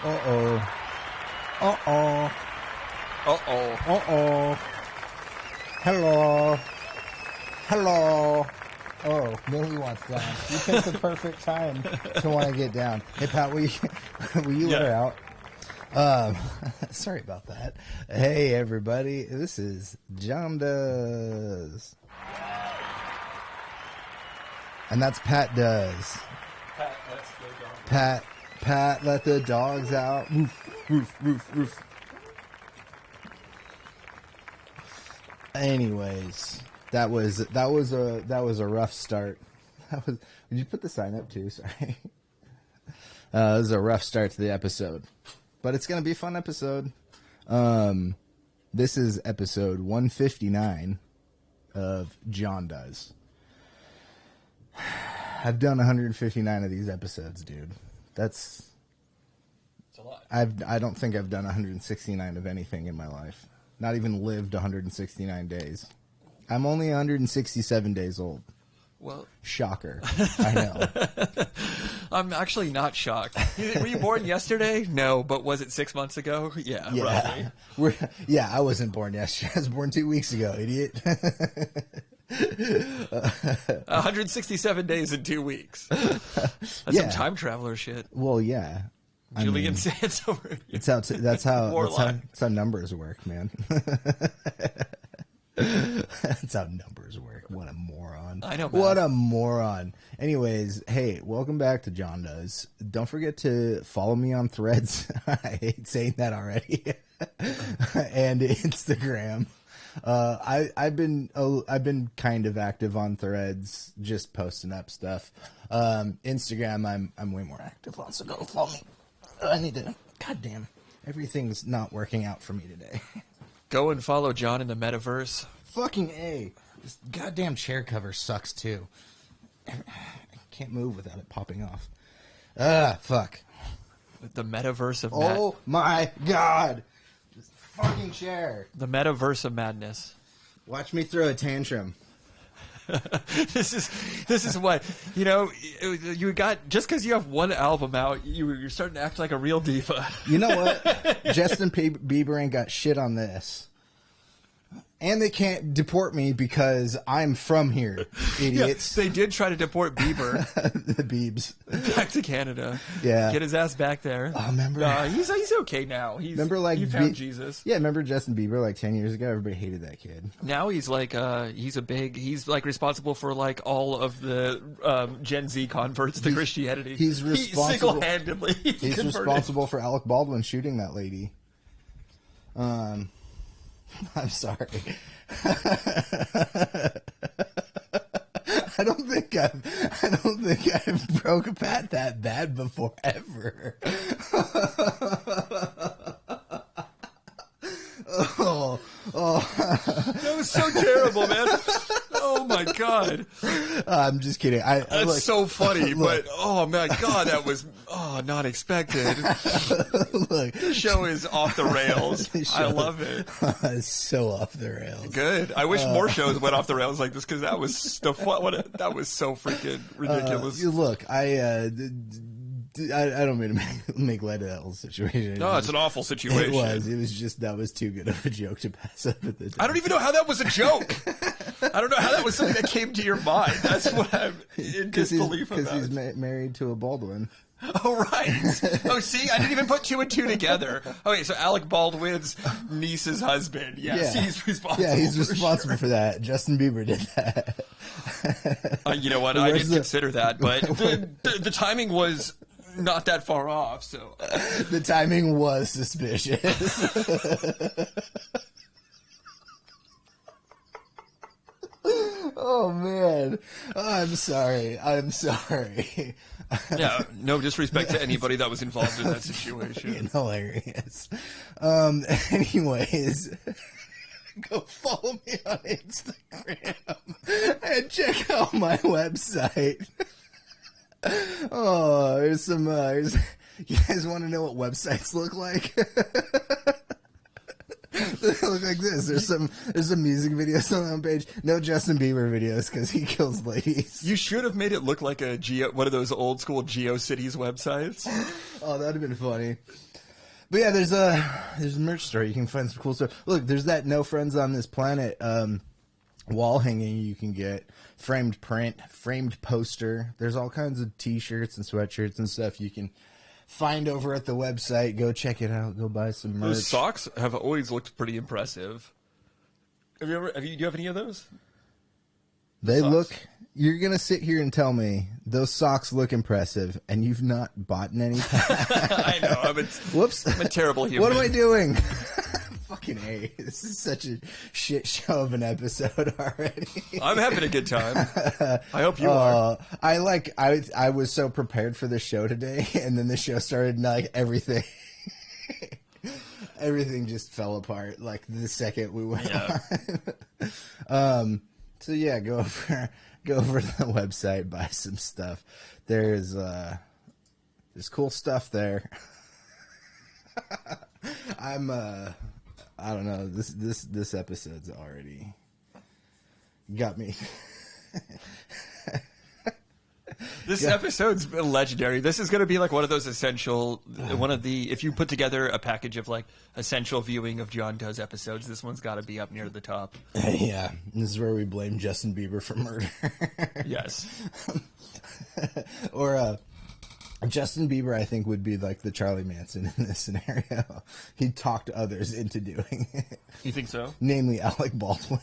Uh-oh. Uh-oh. Uh-oh. Uh-oh. Hello. Hello. Oh, Millie wants down. You picked the perfect time to want to get down. Hey, Pat, will you let her out? Sorry about that. Hey, everybody. This is Jon Does. And that's Pat Does. Pat, let's go down. Pat, let the dogs out. Roof, roof, roof, roof. Anyways, that was a rough start. Did you put the sign up too? Sorry. It was a rough start to the episode, but it's gonna be a fun episode. This is episode 159 of Jon Does. I've done 159 of these episodes, dude. It's a lot. I don't think I've done 169 of anything in my life. Not even lived 169 days. I'm only 167 days old. Well, shocker. I know. I'm actually not shocked. Were you born yesterday? No, but was it 6 months ago? Yeah. Roughly. I wasn't born yesterday. I was born 2 weeks ago, idiot. 167 days in 2 weeks. That's some time traveler shit. Well, yeah. Julian Sands over here. That's how numbers work, man. That's how numbers work. What a moron. I know. What a moron. Anyways, hey, welcome back to Jon Does. Don't forget to follow me on Threads. I hate saying that already. And Instagram. I've been kind of active on Threads, just posting up stuff. Instagram, I'm way more active on, so go follow me. I need to. Goddamn, everything's not working out for me today. Go and follow John in the metaverse. Fucking A. This goddamn chair cover sucks too. I can't move without it popping off. Fuck. The metaverse of Oh my god. This fucking chair. The metaverse of madness. Watch me throw a tantrum. This is what, you got, just because you have one album out, you're starting to act like a real diva. You know what? Justin Bieber ain't got shit on this. And they can't deport me because I'm from here, idiots. Yeah, they did try to deport Bieber. The Biebs. Back to Canada. Yeah. Get his ass back there. Oh, remember? He's okay now. He found Jesus. Yeah, remember Justin Bieber like 10 years ago? Everybody hated that kid. Now he's like, he's responsible for like all of the Gen Z converts to Christianity. He's responsible. Single-handedly. He's responsible for Alec Baldwin shooting that lady. I'm sorry. I don't think I've broke a Pat that bad before ever. That was so terrible, man. Oh my god. I'm just kidding. That's so funny, but oh my god, that was not expected. Look, the show is off the rails. I love it. It's so off the rails. Good. I wish more shows went off the rails like this because that was that was so freaking ridiculous. Look, I don't mean to make light of that whole situation. No, it's an awful situation. It was just that was too good of a joke to pass up at the time. I don't even know how that was a joke. I don't know how that was something that came to your mind. That's what I'm in disbelief about. Because he's married to a Baldwin. Oh, right. Oh, see, I didn't even put two and two together. Okay, so Alec Baldwin's niece's husband. Yes, yeah. He's responsible. Yeah, he's responsible for that. Justin Bieber did that. You know what? I didn't consider that, but the timing was not that far off. So the timing was suspicious. Oh man, I'm sorry. Yeah, no disrespect to anybody that was involved in that situation. Hilarious. Anyways, go follow me on Instagram and check out my website. Oh, there's some. You guys want to know what websites look like? look like this. There's some music videos on the homepage. No Justin Bieber videos because he kills ladies. You should have made it look like one of those old school GeoCities websites. Oh, that'd have been funny. But yeah, there's a merch store. You can find some cool stuff. Look, there's that No Friends on This Planet wall hanging you can get. Framed print, framed poster. There's all kinds of t-shirts and sweatshirts and stuff you can find over at the website. Go check it out. Go buy some merch. Those socks have always looked pretty impressive. Do you have any of those? They look... You're going to sit here and tell me those socks look impressive and you've not bought any? I know. Whoops. I'm a terrible human. What am I doing? Fucking A. This is such a shit show of an episode already. I'm having a good time. I hope you are. I was so prepared for the show today, and then the show started, and like everything just fell apart like the second we went on. So yeah, go over to the website, buy some stuff. There's cool stuff there. I don't know. This episode's already got me. This episode's legendary. This is going to be like one of those if you put together a package of like essential viewing of Jon Does episodes, this one's got to be up near the top. Yeah, this is where we blame Justin Bieber for murder. Yes. Or Justin Bieber, I think, would be like the Charlie Manson in this scenario. He'd talk to others into doing it. You think so? Namely Alec Baldwin.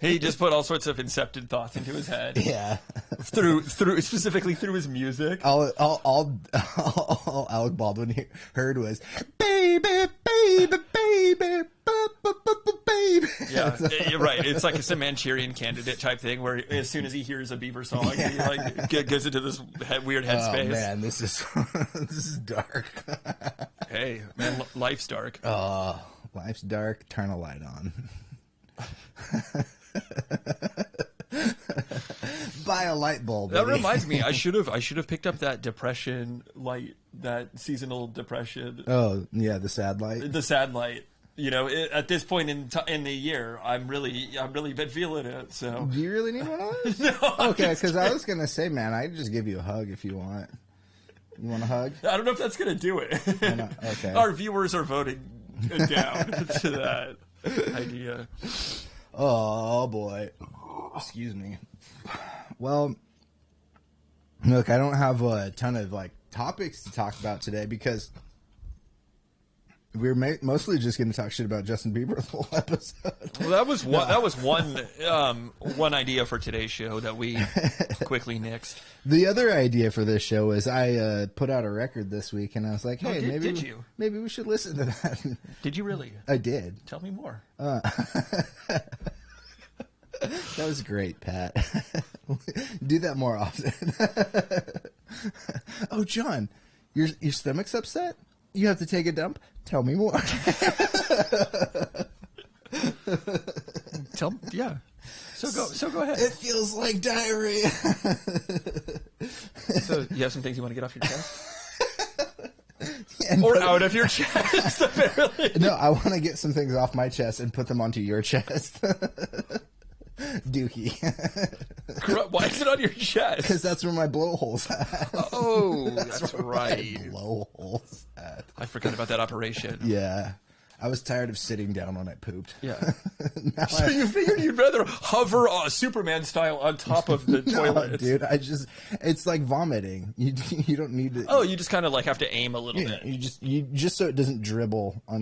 He just put all sorts of incepted thoughts into his head. Yeah. Specifically through his music. All Alec Baldwin heard was, baby, baby, baby, baby. Yeah, you're right. It's like a Manchurian Candidate type thing where as soon as he hears a Bieber song, he like goes into this weird headspace. Oh man, this is dark. Hey, man, life's dark. Oh, life's dark. Turn a light on. Buy a light bulb. That reminds me, I should have picked up that depression light, that seasonal depression. Oh yeah, the sad light. The sad light. You know, at this point in the year, I'm really been feeling it. So, do you really need one of those? No. Okay, because I was gonna say, man, I'd just give you a hug if you want. You want a hug? I don't know if that's gonna do it. Okay. Our viewers are voting down to that idea. Oh boy, excuse me. Well, look, I don't have a ton of like topics to talk about today because we're mostly just going to talk shit about Justin Bieber the whole episode. Well, that was one. That was one idea for today's show that we quickly nixed. The other idea for this show is I put out a record this week, and I was like, "Hey, maybe we should listen to that." Did you really? I did. Tell me more. That was great, Pat. Do that more often. Oh, John, your stomach's upset? You have to take a dump? Tell me more. Yeah. So go ahead. It feels like diarrhea. So you have some things you want to get off your chest? Or out of your chest, apparently. No, I want to get some things off my chest and put them onto your chest. Dookie. Why is it on your chest? Because that's where my blowhole's at. Oh, that's right. Blowhole's at. I forgot about that operation. Yeah. I was tired of sitting down when I pooped. Yeah. So you figured you'd rather hover Superman style on top of the toilet. Dude, it's like vomiting. You don't need to. Oh, you just kind of like have to aim a little bit. You just so it doesn't dribble on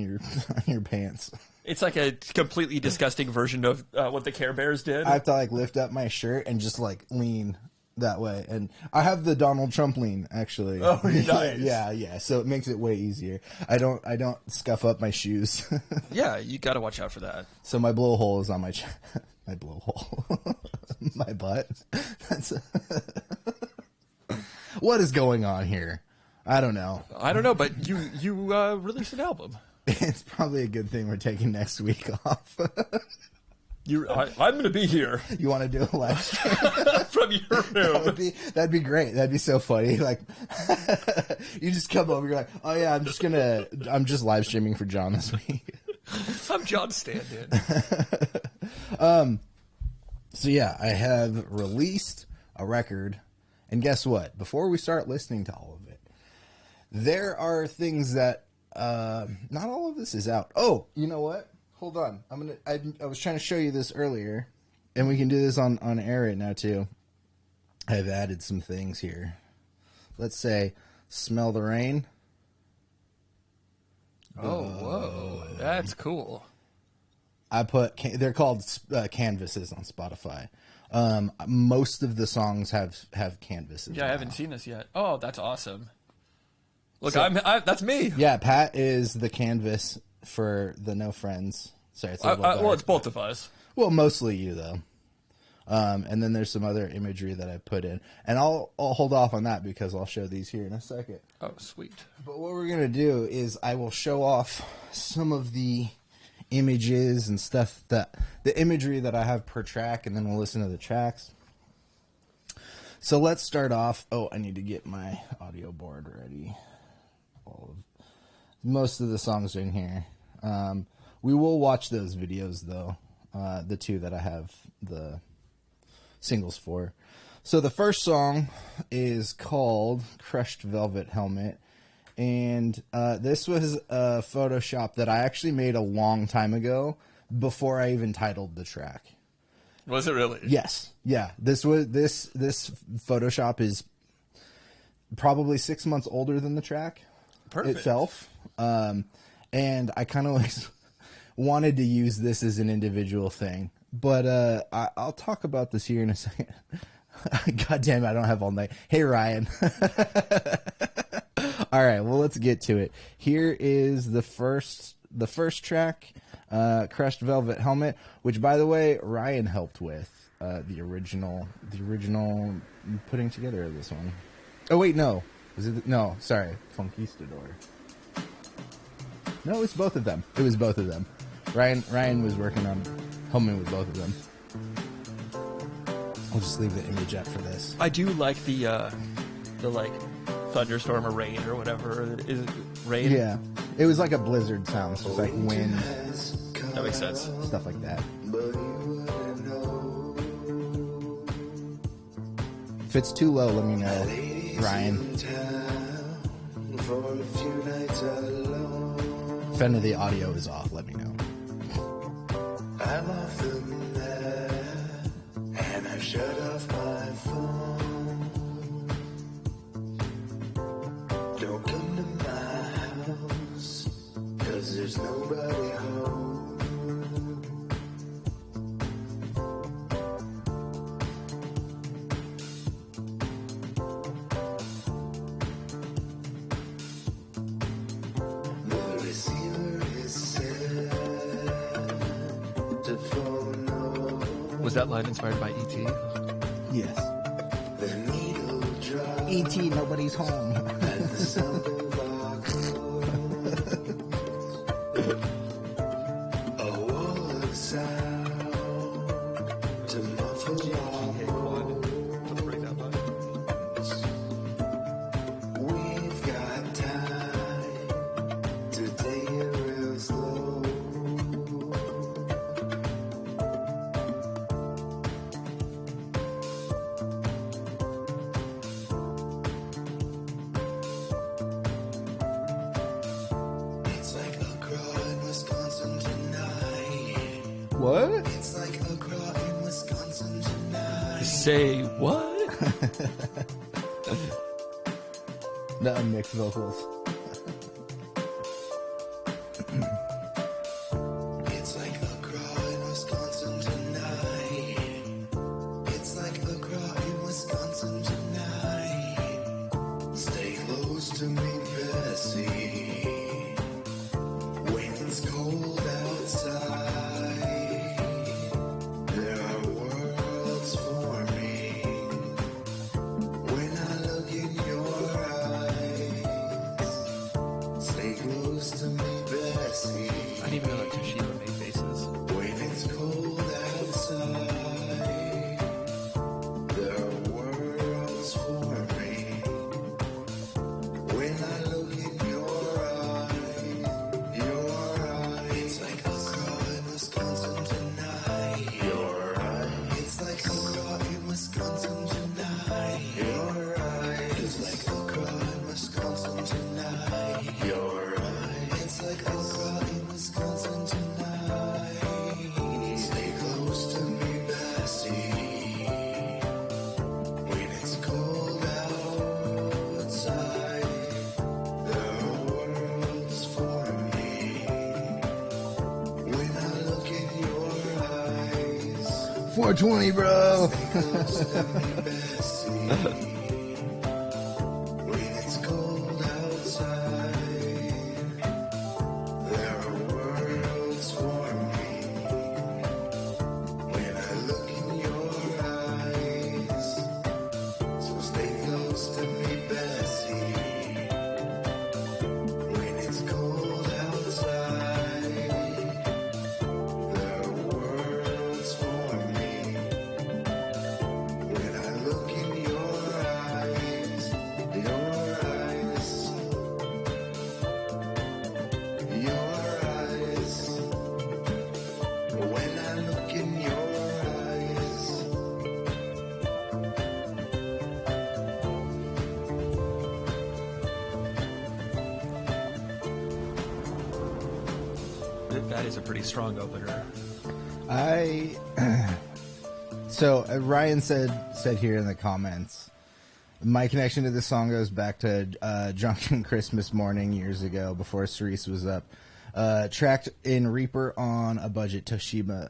your pants. It's like a completely disgusting version of what the Care Bears did. I have to like lift up my shirt and just like lean that way, and I have the Donald Trump lean actually. Oh, nice. Yeah. So it makes it way easier. I don't scuff up my shoes. Yeah, you got to watch out for that. So my blowhole is on my my blowhole, my butt. What is going on here? I don't know. But you released an album. It's probably a good thing we're taking next week off. I'm going to be here. You want to do a live stream from your room? That'd be great. That'd be so funny. Like, you just come over. You're like, oh yeah, I'm just live streaming for John this week. I'm John stand-in. So yeah, I have released a record, and guess what? Before we start listening to all of it, there are things that not all of this is out. Oh, you know what? Hold on. I was trying to show you this earlier, and we can do this on air right now too. I've added some things here. Let's say, Smell the Rain. Oh, whoa. That's cool. They're called canvases on Spotify. Most of the songs have canvases. Yeah, I haven't seen this yet. Oh, that's awesome. Look, that's me. Yeah, Pat is the canvas for the No Friends. Sorry, it's a little dark, well, it's both of us. Well, mostly you though. And then there's some other imagery that I put in, and I'll hold off on that because I'll show these here in a second. Oh, sweet. But what we're gonna do is I will show off some of the images and stuff, that the imagery that I have per track, and then we'll listen to the tracks. So let's start off. Oh, I need to get my audio board ready. Most of the songs are in here. We will watch those videos though, the two that I have the singles for. So the first song is called Crushed Velvet Helmet. And this was a Photoshop that I actually made a long time ago before I even titled the track. Was it really? Yes. Yeah. This Photoshop is probably 6 months older than the track itself. And I kind of like wanted to use this as an individual thing. But I'll talk about this here in a second. God damn it, I don't have all night. Hey, Ryan. All right, well, let's get to it. Here is the first track, Crushed Velvet Helmet, which, by the way, Ryan helped with the original putting together of this one. Oh wait, no, no? Sorry, Funkistador. No, it's both of them. It was both of them. Ryan was working on helping with both of them. I'll just leave the image up for this. I do like the like thunderstorm or rain or whatever. Is it rain? Yeah. It was like a blizzard sound, so it's like wind. That makes sense. Stuff like that. If it's too low, let me know, Ryan. If any of the audio is off, let me know. I'm off the net, and I've shut off my phone. Don't come to my house, 'cause there's nobody home. The receiver is set to phone no. Was that line inspired by E.T.? Yes. The needle drop. E.T. Nobody's home. At the sound of our clothes. A wall of sound to muffle our bones. We've got time to take it real slow. It's like a crawl in Wisconsin tonight. What? It's like a crawl in Wisconsin tonight. Say what? The unmixed vocals. It's like a crawl in Wisconsin tonight. It's like a crawl in Wisconsin tonight. Stay close to me, Bessie. When it's cold outside, there are worlds for me. When I look in your eyes, stay close to me, Bessie. I didn't even know that Toshiba made faces. When it's cold outside, there are worlds for me. When I look in your eyes, it's like 420, bro. That is a pretty strong opener. So Ryan said here in the comments, my connection to this song goes back to Drunken Christmas Morning years ago before Cerise was up. Tracked in Reaper on a budget Toshiba.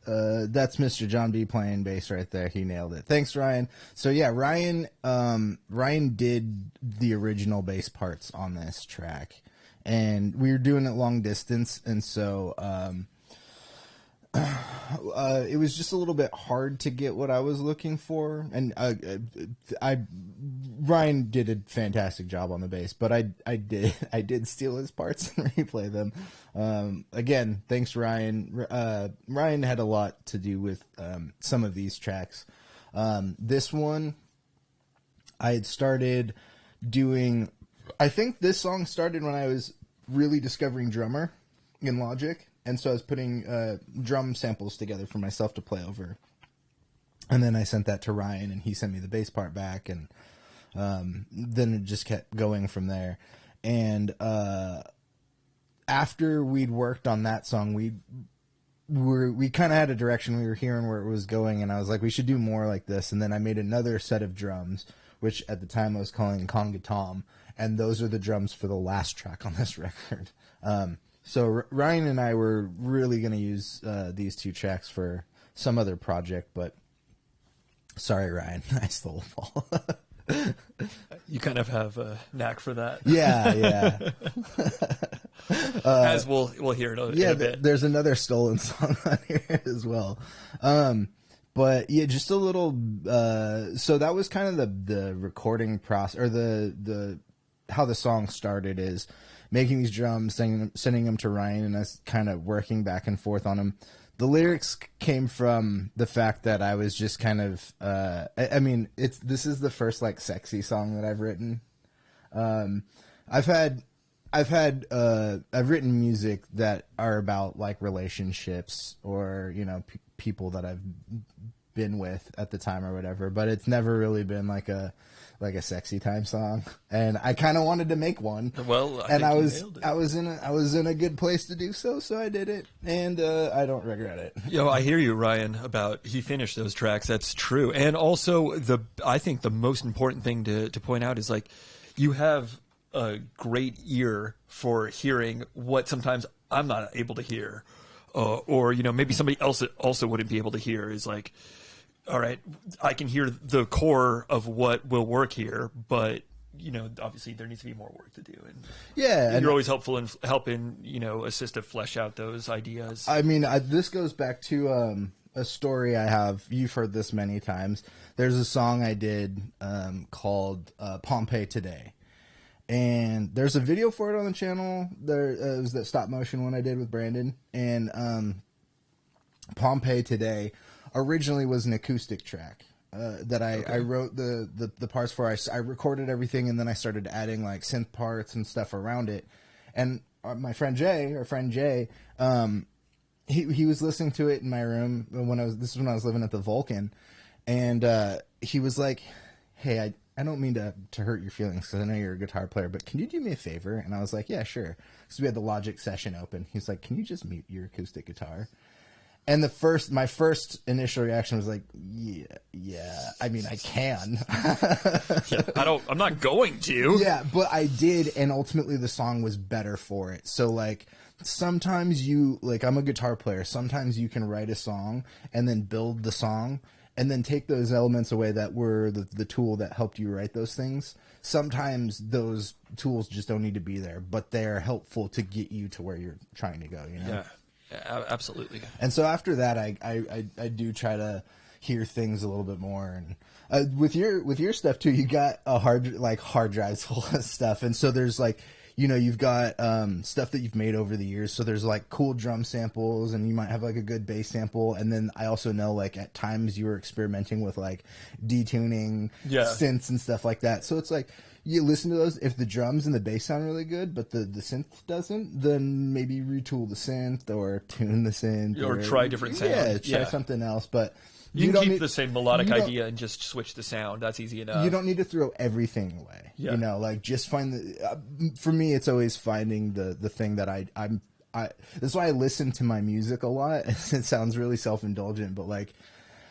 That's Mr. John B playing bass right there. He nailed it. Thanks, Ryan. So yeah, Ryan did the original bass parts on this track. And we were doing it long distance, and so it was just a little bit hard to get what I was looking for. And Ryan did a fantastic job on the bass, but I did steal his parts and replay them. Again, thanks, Ryan. Ryan had a lot to do with some of these tracks. This one, I had started doing. I think this song started when I was really discovering Drummer in Logic, and so I was putting drum samples together for myself to play over. And then I sent that to Ryan, and he sent me the bass part back, and then it just kept going from there. And after we'd worked on that song, we kind of had a direction. We were hearing where it was going, and I was like, we should do more like this. And then I made another set of drums, which at the time I was calling Conga Tom. And those are the drums for the last track on this record. So Ryan and I were really going to use these two tracks for some other project, but sorry, Ryan, I stole the ball. You kind of have a knack for that. Yeah. As we'll hear in a bit. There's another stolen song on here as well. But yeah, just a little. So that was kind of the recording process, or the how the song started is making these drums, sending them to Ryan, and us kind of working back and forth on them. The lyrics came from the fact that I was just kind of. I mean, this is the first like sexy song that I've written. I've written music that are about like relationships or people that I've been with at the time or whatever, but it's never really been like a sexy time song, and I kind of wanted to make one. Well, I was in a good place to do so I did it, and I don't regret it. I hear you, Ryan, about he finished those tracks. That's true, and also I think the most important thing to point out is like you have a great ear for hearing what sometimes I'm not able to hear, or maybe somebody else also wouldn't be able to hear. Is like, all right, I can hear the core of what will work here, but obviously there needs to be more work to do. And you're always helpful in helping assist to flesh out those ideas. I mean, this goes back to a story I have. You've heard this many times. There's a song I did called Pompeii Today. And there's a video for it on the channel. There was that stop motion one I did with Brandon. And Pompeii Today originally was an acoustic track that I wrote the parts for. I recorded everything, and then I started adding like synth parts and stuff around it. And my friend Jay, he was listening to it in my room this is when I was living at the Vulcan, and he was like, "Hey, I don't mean to hurt your feelings because I know you're a guitar player, but can you do me a favor?" And I was like, "Yeah, sure." Because we had the Logic session open. He's like, "Can you just mute your acoustic guitar?" And my first initial reaction was like, yeah. I mean, I can. I'm not going to. Yeah, but I did, and ultimately the song was better for it. So like, sometimes I'm a guitar player. Sometimes you can write a song and then build the song, and then take those elements away that were the tool that helped you write those things. Sometimes those tools just don't need to be there, but they're helpful to get you to where you're trying to go. Yeah. Absolutely. And so after that, I do try to hear things a little bit more. And with your stuff too, you got a hard drives full of stuff. And so there's like, you've got stuff that you've made over the years. So there's like cool drum samples, and you might have like a good bass sample. And then I also know like at times you were experimenting with like detuning synths and stuff like that. So it's like, you listen to those. If the drums and the bass sound really good, but the synth doesn't, then maybe retool the synth or tune the synth. Or try different sound. Yeah, try something else. But you can keep the same melodic idea and just switch the sound. That's easy enough. You don't need to throw everything away. Yeah. Like just find for me, it's always finding the thing that that's why I listen to my music a lot. It sounds really self-indulgent, but like,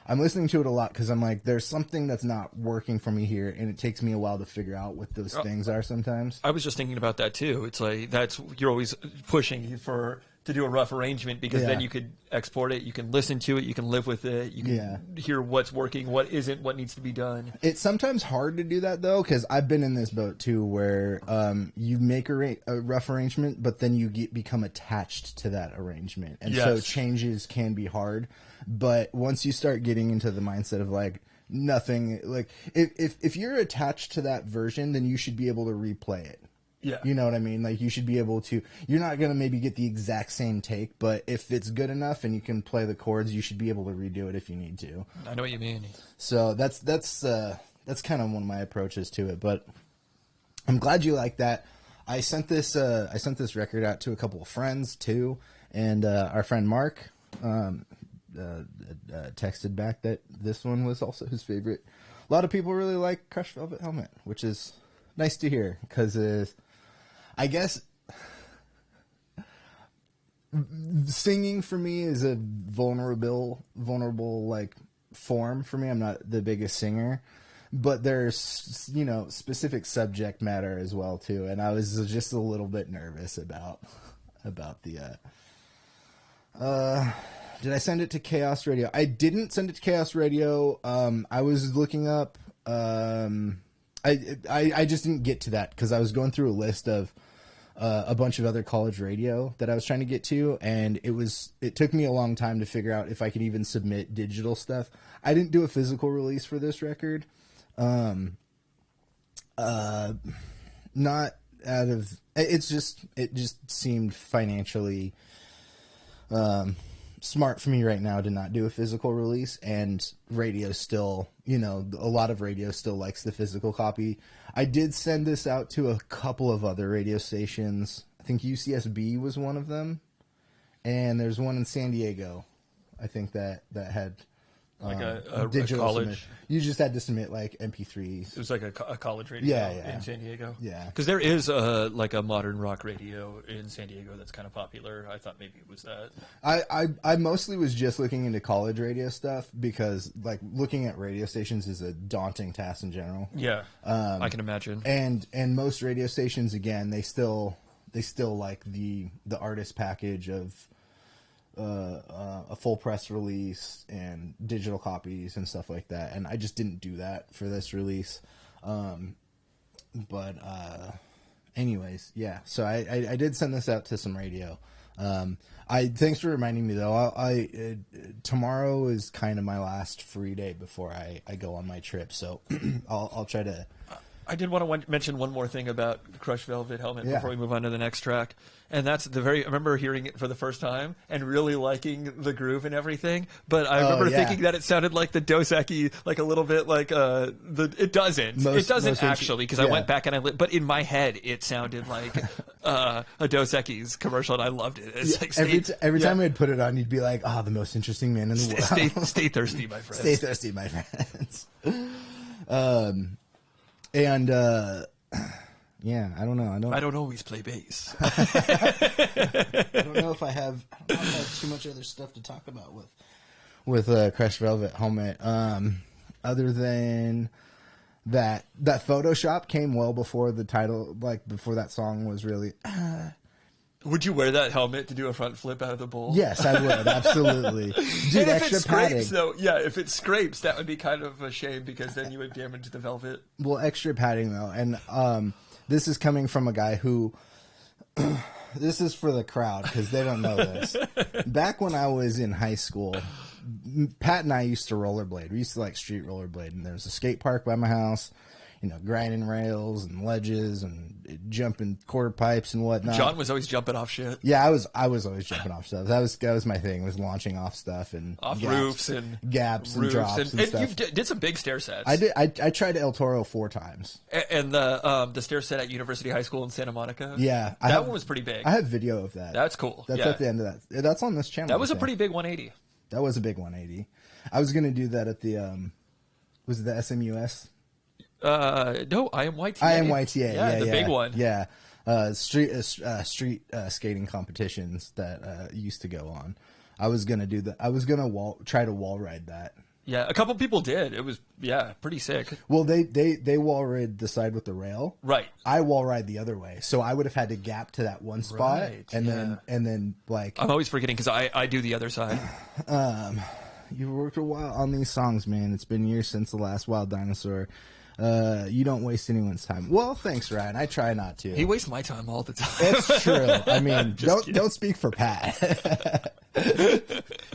I'm listening to it a lot because I'm like, there's something that's not working for me here, and it takes me a while to figure out what those things are sometimes. I was just thinking about that too. It's like you're always pushing to do a rough arrangement, because then you could export it, you can listen to it, you can live with it, you can hear what's working, what isn't, what needs to be done. It's sometimes hard to do that though, because I've been in this boat too, where you make a rough arrangement, but then you become attached to that arrangement, and so changes can be hard. But once you start getting into the mindset of like nothing, like if you're attached to that version, then you should be able to replay it. Yeah. You know what I mean? Like, you should be able to, you're not going to maybe get the exact same take, but if it's good enough and you can play the chords, you should be able to redo it if you need to. I know what you mean. So that's kind of one of my approaches to it, but I'm glad you like that. I sent this record out to a couple of friends too. And, our friend Mark, texted back that this one was also his favorite. A lot of people really like Crushed Velvet Helmet, which is nice to hear, because I guess singing for me is a vulnerable like form for me. I'm not the biggest singer, but there's specific subject matter as well too, and I was just a little bit nervous about the did I send it to Chaos Radio? I didn't send it to Chaos Radio. I was looking up I just didn't get to that because I was going through a list of a bunch of other college radio that I was trying to get to, and it took me a long time to figure out if I could even submit digital stuff. I didn't do a physical release for this record. Not out of it just seemed financially smart for me right now to not do a physical release, and radio still, a lot of radio still likes the physical copy. I did send this out to a couple of other radio stations. I think UCSB was one of them, and there's one in San Diego, I think that had like a digital college submission. You just had to submit like MP3s. It was like a college radio in San Diego. Yeah, because there is like a modern rock radio in San Diego that's kind of popular. I thought maybe it was that. I mostly was just looking into college radio stuff because like looking at radio stations is a daunting task in general. Yeah, I can imagine. And most radio stations, again, they still like the artist package of a full press release and digital copies and stuff like that, and I just didn't do that for this release. But anyways, yeah. So I did send this out to some radio. Thanks for reminding me though. Tomorrow is kind of my last free day before I go on my trip, so I'll try to. I did want to mention one more thing about Crushed Velvet Helmet before we move on to the next track. And that's I remember hearing it for the first time and really liking the groove and everything. But I remember thinking that it sounded like the Dos Equis, like a little bit like it doesn't. It doesn't actually, because I went back and but in my head it sounded like a Dos Equis commercial, and I loved it. It's like every time I'd put it on, you'd be like, the most interesting man in the world. Stay thirsty, my friends. Stay thirsty, my friends. And yeah, I don't know. I don't always play bass. I don't don't know if I have too much other stuff to talk about with Crushed Velvet Helmet. Other than that Photoshop came well before the title, like before that song was really. Would you wear that helmet to do a front flip out of the bowl? Yes, I would, absolutely. Dude, and if extra it scrapes, padding. though, yeah, if it scrapes, that would be kind of a shame because then you would damage the velvet. Well, extra padding though, and this is coming from a guy who. This is for the crowd because they don't know this. Back when I was in high school, Pat and I used to rollerblade. We used to like street rollerblade, and there was a skate park by my house. You know, grinding rails and ledges and jumping quarter pipes and whatnot. John was always jumping off shit. Yeah, I was always jumping off stuff. That was my thing. Was launching off stuff and off gaps, roofs and gaps and drops and stuff. You did some big stair sets. I did. I tried El Toro 4 times. And the stair set at University High School in Santa Monica. Yeah, that one was pretty big. I have video of that. That's cool. That's at the end of that. That's on this channel. That was a pretty big 180. That was a big 180. I was gonna do that at the was it the SMUS? No, IMYTA. IMYTA. Yeah, the big one. Yeah, street skating competitions that used to go on. I was gonna do that. I was gonna try to wall ride that. Yeah, a couple people did. It was pretty sick. Well, they wall ride the side with the rail. Right. I wall ride the other way, so I would have had to gap to that one spot, Right, and then like I'm always forgetting because I do the other side. You worked a while on these songs, man. It's been years since the last Wild Dinosaur. You don't waste anyone's time. Well, thanks, Ryan. I try not to. He wastes my time all the time. It's true. I mean, don't speak for Pat.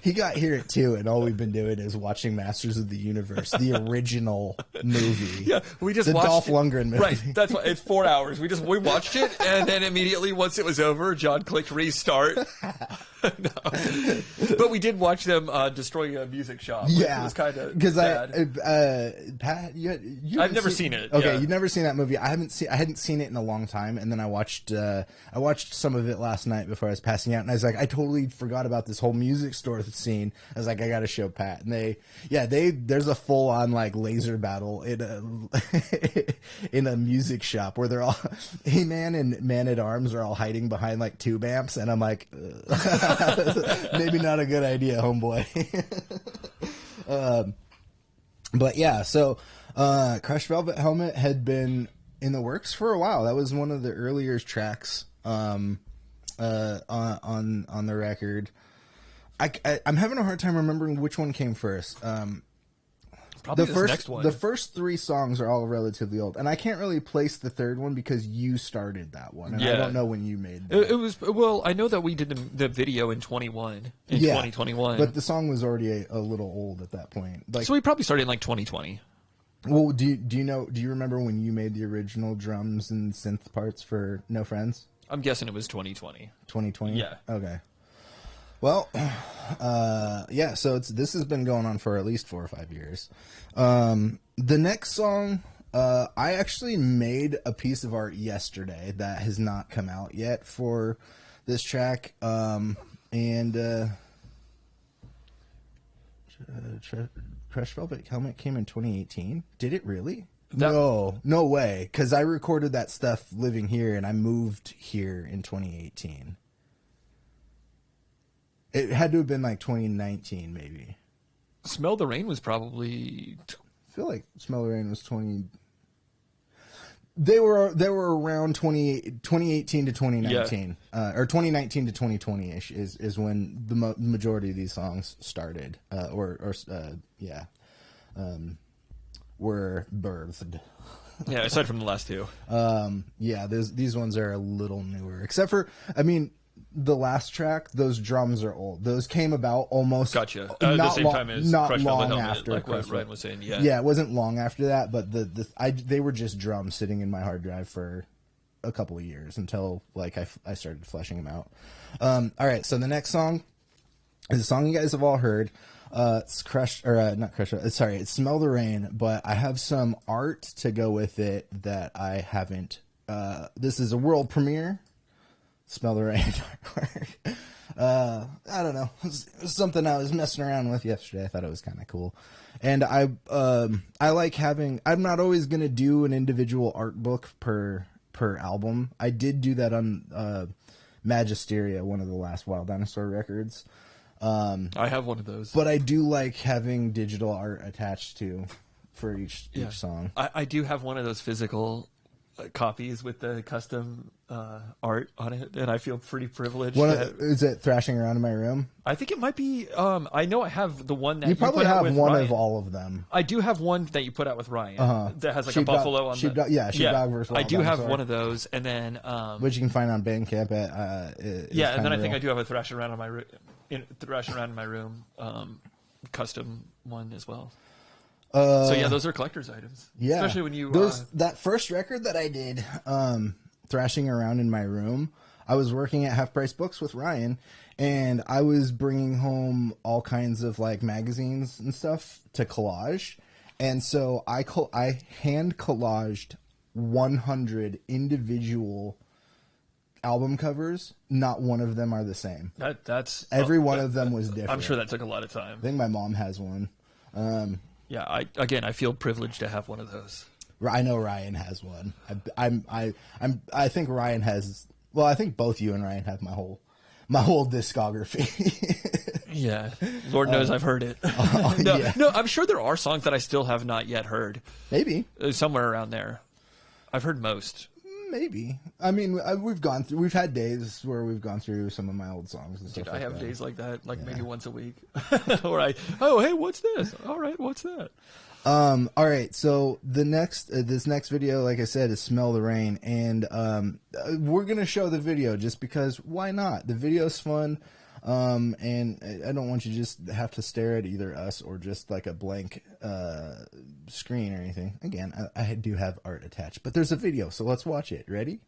He got here at 2, and all we've been doing is watching Masters of the Universe, the original movie. Yeah, we just the watched Dolph Lundgren movie. Right, that's why it's 4 hours. We watched it, and then immediately once it was over, John clicked restart. No. But we did watch them destroy a music shop. Yeah, it was kind of because Pat, you I've never seen it. Okay, yeah. you've never seen that movie. I hadn't seen it in a long time, and then I watched some of it last night before I was passing out, and I was like, I totally forgot about this whole music store scene. I was like, I got to show Pat, and there's a full on like laser battle in a music shop where they're all He-Man and Man at Arms are all hiding behind like tube amps, and I'm like. Maybe not a good idea, homeboy. But yeah, so Crushed Velvet Helmet had been in the works for a while. That was one of the earlier tracks on the record. I'm having a hard time remembering which one came first. Probably the next one. The first 3 songs are all relatively old, and I can't really place the third one because you started that one, and I don't know when you made that. It was I know that we did the video in 2021, but the song was already a little old at that point. Like, so we probably started in like 2020. Well, do you remember when you made the original drums and synth parts for No Friends? I'm guessing it was 2020. 2020? Yeah. Okay. Well, yeah, so this has been going on for at least 4 or 5 years. The next song, I actually made a piece of art yesterday that has not come out yet for this track. Crushed Velvet Helmet came in 2018. Did it really? No way, because I recorded that stuff living here, and I moved here in 2018. It had to have been like 2019, maybe. Smell the Rain was probably... I feel like Smell the Rain was 20... They were around 2018 to 2019. Yeah. Or 2019 to 2020-ish is when the majority of these songs started. Were birthed. Yeah, aside from the last 2. Yeah, these ones are a little newer. Except for, I mean... The last track, those drums are old. Those came about almost gotcha. At the same time as not Crushed long Velvet Helmet, after. like what Ryan was saying. Yeah, yeah, it wasn't long after that, but they were just drums sitting in my hard drive for a couple of years until like I started fleshing them out. All right, so the next song is a song you guys have all heard. It's not Crushed. Sorry, it's Smell the Rain, but I have some art to go with it that I haven't. This is a world premiere. Smell the Rain. I don't know. It was something I was messing around with yesterday. I thought it was kind of cool. And I like having... I'm not always going to do an individual art book per album. I did do that on Magisteria, one of the last Wild Dinosaur records. I have one of those. But I do like having digital art attached to for each song. I do have one of those physical copies with the custom art on it, and I feel pretty privileged. Is it Thrashing Around in My Room? I think it might be. I know I have the one that you probably put out have with one Ryan. of all of them. I do have one that you put out with Ryan that has like a buffalo on Sheepdog, yeah, Sheepdog versus Wild I do have Dinosaur. one of those, and then which you can find on Bandcamp at and then I think I do have a Thrashing Around in My Room custom one as well. So yeah, those are collector's items. Yeah, especially when you that first record that I did, Thrashing Around in My Room. I was working at Half Price Books with Ryan, and I was bringing home all kinds of like magazines and stuff to collage, and so I hand collaged 100 individual album covers. Not one of them are the same. That's every one of them was different. I'm sure that took a lot of time. I think my mom has one. Yeah, I feel privileged to have one of those. I know Ryan has one. I think Ryan has. Well, I think both you and Ryan have my whole discography. Yeah, Lord knows I've heard it. No, I'm sure there are songs that I still have not yet heard. Maybe somewhere around there. I've heard most. Maybe. I mean, we've had days where we've gone through some of my old songs and stuff. Dude, I have days like that, maybe once a week. Or hey, what's this? All right, what's that? All right, so this next video, like I said, is Smell the Rain, and we're gonna show the video just because why not? The video's fun, and I don't want you to just have to stare at either us or just like a blank screen or anything. Again, I do have art attached, but there's a video, so let's watch it. Ready?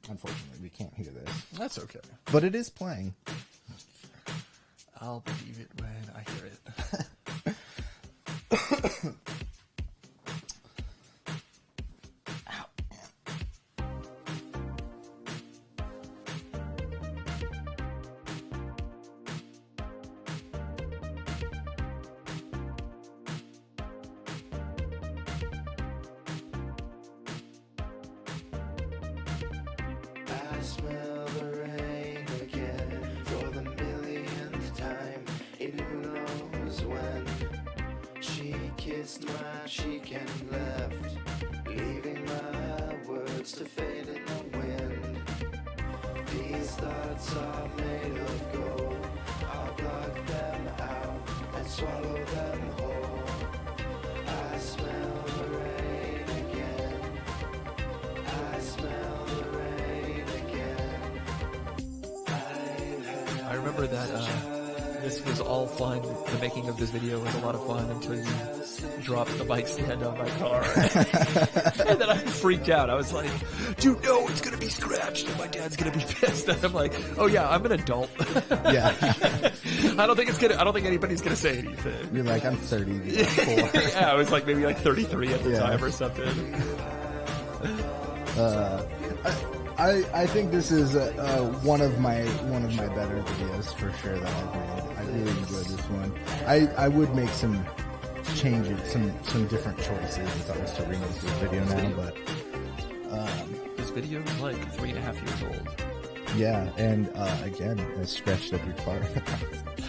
Unfortunately, we can't hear this. That's okay. But it is playing. I'll believe it when I hear it. I smell the rain again for the millionth time. And who knows when she kissed my cheek and left, leaving my words to fade in the wind. These thoughts are made of gold. I'll block them out and swallow them whole. I smell the rain again. I smell the rain again. I remember that this was all fun. The making of this video was a lot of fun until you dropped the bike stand on my car. And then I freaked out. I was like, dude, no, it's going to be scratched and my dad's going to be pissed. And I'm like, oh yeah, I'm an adult. Yeah. I don't think anybody's going to say anything. You're like, I'm 34. Yeah, I was like maybe like 33 at the time or something. I think this is one of my better videos for sure that I've made. I really enjoyed this one. I would make some changes, some different choices if I was to remake this video now, but this video is like 3.5 years old. Yeah, and again, I scratched up your car.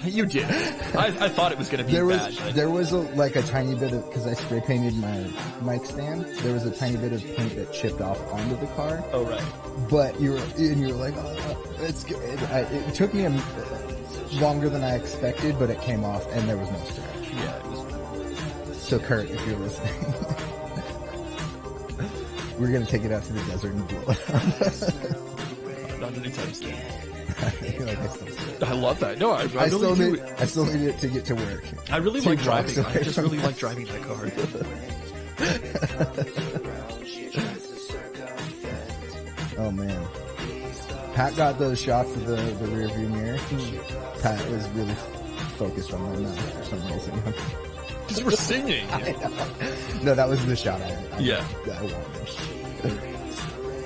You did. I thought it was going to be bad. There was a tiny bit of, because I spray painted my mic stand. There was a tiny bit of paint that chipped off onto the car. Oh right. But you were like, oh, it's good. It took me longer than I expected, but it came off, and there was no scratch. Yeah, it was. So Kurt, if you're listening, we're gonna take it out to the desert and blow it up. Not anytime soon. Like I love that. No, I still really need I still need it to get to work. I really like driving. blocks away I just from really my like driving that car. Oh man, Pat got those shots of the rear view mirror. Pat was really focused on my mouth for some reason. Because we're singing. No, that was the shot I wanted.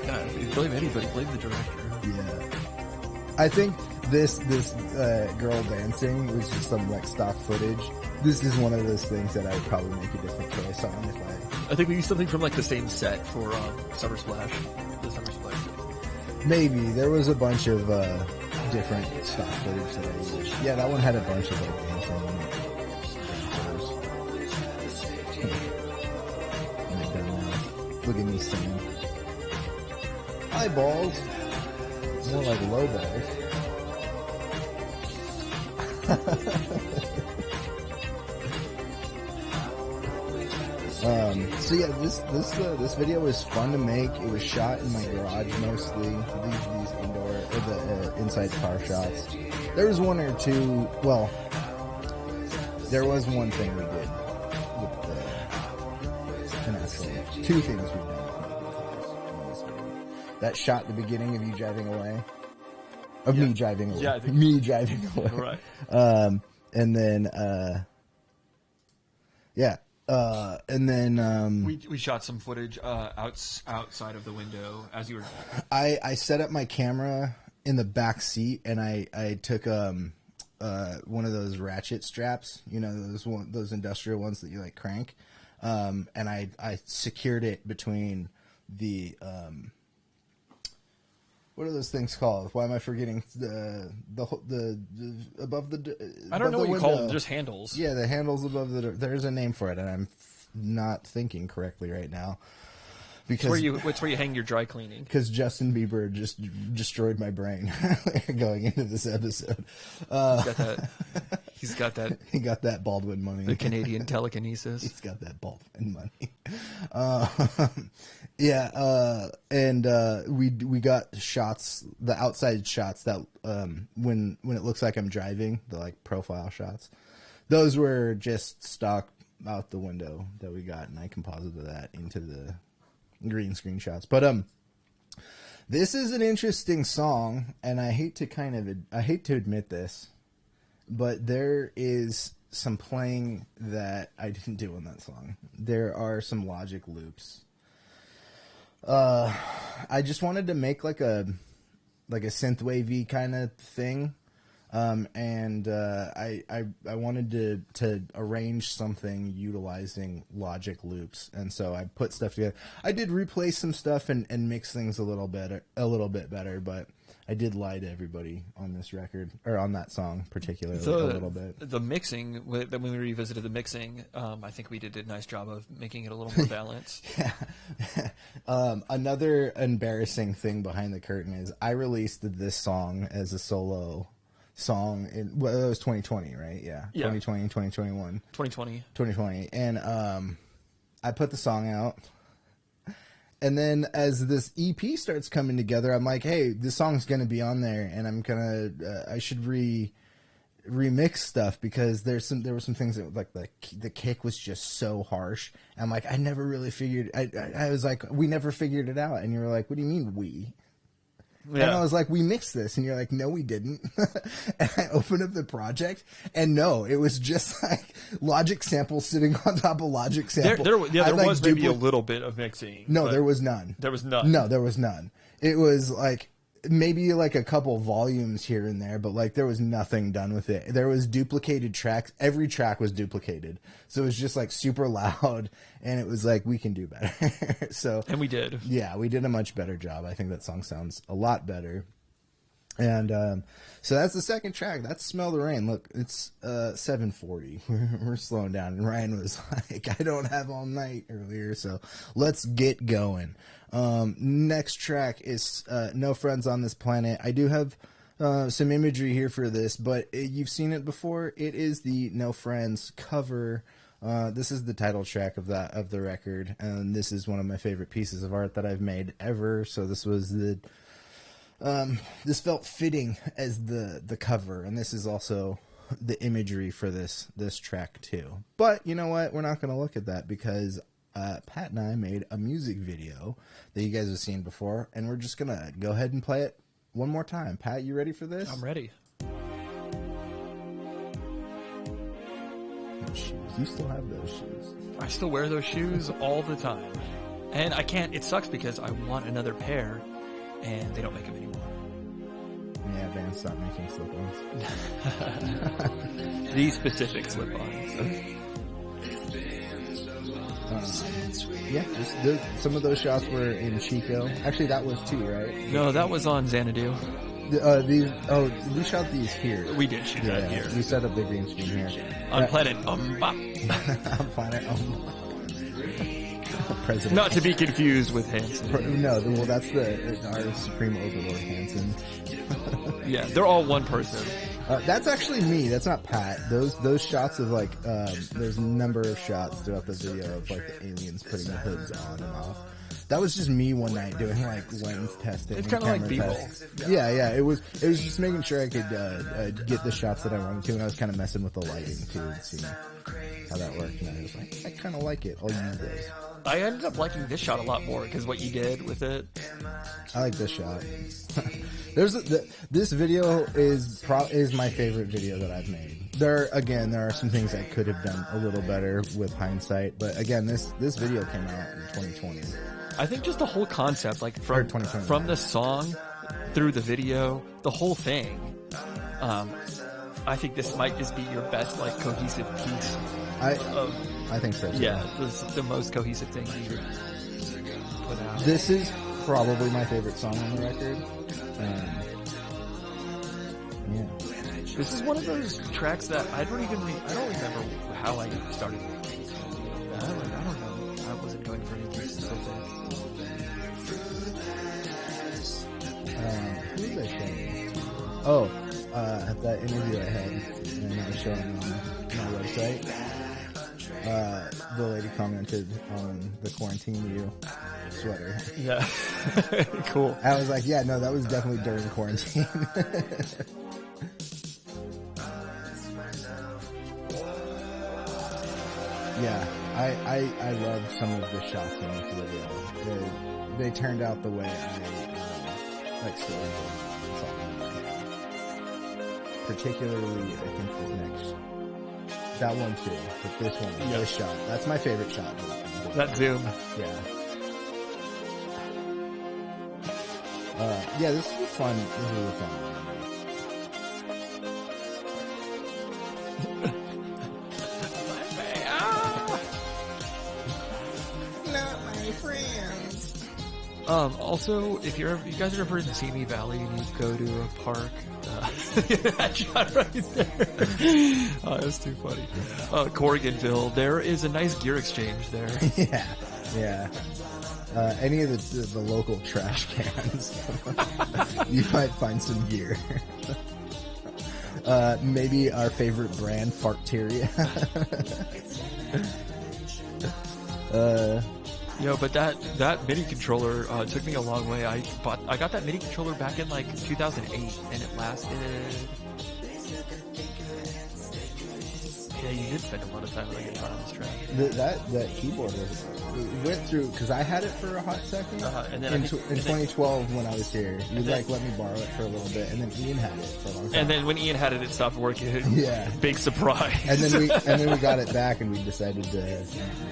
God, if you blame anybody, blame the director. Yeah. I think this girl dancing was just some like stock footage. This is one of those things that I would probably make a different choice on if I think we used something from like the same set for Summer Splash. The Summer Splash. Maybe. There was a bunch of different stock footage that I used. Yeah, that one had a bunch of like dancing. Look at me singing. Eyeballs. More like low balls. So yeah, this video was fun to make. It was shot in my garage mostly. These indoor or the inside car shots. There was one or two. Well, there was one thing we did with the actually two things we've done in this video. That shot at the beginning of you driving away. Of me driving away. Yeah, me driving away. Right. And then and then we shot some footage outside of the window as you were. I set up my camera in the back seat and I took one of those ratchet straps, you know, those industrial ones that you like crank, and I secured it between the what are those things called? Why am I forgetting the above the? I don't know what you call them. Just handles. Yeah, the handles above the. There's a name for it, and I'm not thinking correctly right now. Because it's where you hang your dry cleaning. Because Justin Bieber just destroyed my brain going into this episode. He's got that. He got that Baldwin money. The Canadian telekinesis. He's got that Baldwin money. And we got shots, the outside shots that when it looks like I'm driving, the like profile shots. Those were just stock out the window that we got, and I composited that into the green screen shots. But this is an interesting song, and I hate to admit this, but there is some playing that I didn't do on that song. There are some logic loops. I just wanted to make like a synthwavey kind of thing. I wanted to arrange something utilizing logic loops, and so I put stuff together. I did replace some stuff and mix things a little bit better, but I did lie to everybody on this record, or on that song particularly a little bit. The mixing, when we revisited the mixing, I think we did a nice job of making it a little more balanced. Yeah. Another embarrassing thing behind the curtain is I released this song as a solo song in, well, it was 2020, right? Yeah. 2020, 2021. 2020. And I put the song out. And then as this EP starts coming together, I'm like, hey, this song's going to be on there, and I'm going to I should remix stuff, because there were some things that, like, the kick was just so harsh. I'm like, I never really figured, I was like, we never figured it out. And you were like, what do you mean we? Yeah. And I was like, we mixed this. And you're like, no, we didn't. And I opened up the project, and no, it was just like Logic samples sitting on top of Logic sample. There was maybe a little bit of mixing. No, there was none. There was none. No, there was none. It was like maybe like a couple volumes here and there, but like there was nothing done with it. There was duplicated tracks. Every track was duplicated. So it was just like super loud, and it was like, we can do better. And we did. Yeah, we did a much better job. I think that song sounds a lot better. And so that's the second track. That's Smell the Rain. Look, it's 7:40. We're slowing down. And Ryan was like, I don't have all night earlier, so let's get going. Next track is No Friends on This Planet. I do have some imagery here for this, but you've seen it before. It is the No Friends cover. This is the title track of the record, and this is one of my favorite pieces of art that I've made ever. So this was this felt fitting as the cover, and this is also the imagery for this track too. But you know what? We're not going to look at that, because Pat and I made a music video that you guys have seen before, and we're just going to go ahead and play it one more time. Pat, you ready for this? I'm ready. Shoes. You still have those shoes. I still wear those shoes all the time. And I can't, it sucks because I want another pair, and they don't make them anymore. Yeah, Vans stopped making slip-ons. These specific slip-ons. Yeah, some of those shots were in Chico. Actually, that was 2, right? No, that was on Xanadu. We shot these here. We did shoot that here. We set up the green screen here. On Planet on Planet President. Not to be confused with Hanson. No, well, that's our Supreme Overlord Hanson. Yeah, they're all one person. That's actually me. That's not Pat. Those shots of like, there's a number of shots throughout the video of like the aliens putting the hoods on and off. That was just me one night doing like lens testing. It's kind of like B-roll. Yeah. It was just making sure I could get the shots that I wanted to, and I was kind of messing with the lighting too and seeing how that worked. And I was like, I kind of like it. I'll use those. I ended up liking this shot a lot more because what you did with it. I like this shot. This video is my favorite video that I've made. There are some things I could have done a little better with hindsight, but again, this video came out in 2020. I think just the whole concept, like from the song through the video, the whole thing. I think this might just be your best like cohesive piece. I think so too. Yeah, this is the most cohesive thing you put out. This is probably my favorite song on the record. Yeah. This is one of those tracks that I don't remember how I started. I don't know. I wasn't going for anything specific. Who was I showing? Oh, at that interview I had, and I was showing on my website. The lady commented on the Quarantine You sweater. Yeah. Cool. I was like, yeah, no, that was definitely during quarantine. Yeah, I love some of the shots in this video. They turned out the way I like stories. Particularly, I think this next. That one too, but this one, this shot. That's my favorite shot. That zoom. Yeah. Yeah, this is fun. This is a fun one. Not my friends. Also, if you guys are ever in Simi Valley and you go to a park, that shot right there. Oh, that's too funny. Corriganville, there is a nice gear exchange there. Yeah. Any of the local trash cans, you might find some gear. Maybe our favorite brand, Farteria. But that MIDI controller took me a long way. I got that MIDI controller back in like 2008, and it lasted. Yeah, you did spend a lot of time on the guitar on this track. That keyboard went through because I had it for a hot second, and then in 2012 when I was here, you let me borrow it for a little bit, and then Ian had it for a long time. And then when Ian had it, it stopped working. Yeah, big surprise. And then we got it back, and we decided to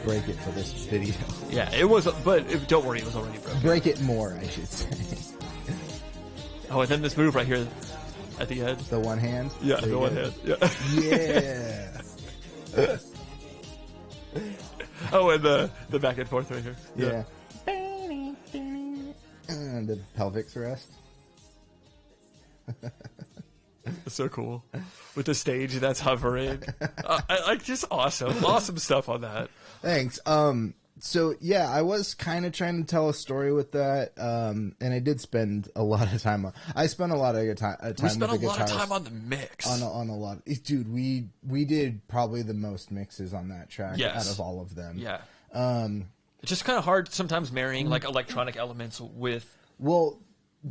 break it for this video. Yeah, it was, but don't worry, it was already broken. Break it more, I should say. Oh, and then this move right here at the end. The one hand? Yeah, the one hand. Yeah. Yeah. Oh, and the back and forth right here. Yeah. And the pelvic thrust. So cool. With the stage that's hovering. Just awesome stuff on that. Thanks. So yeah, I was kind of trying to tell a story with that, and I did spend a lot of time on. I spent a lot of time. We spent a lot of time on the mix. On a lot, dude. We did probably the most mixes on that track out of all of them. Yeah. It's just kind of hard sometimes marrying like electronic elements with. Well,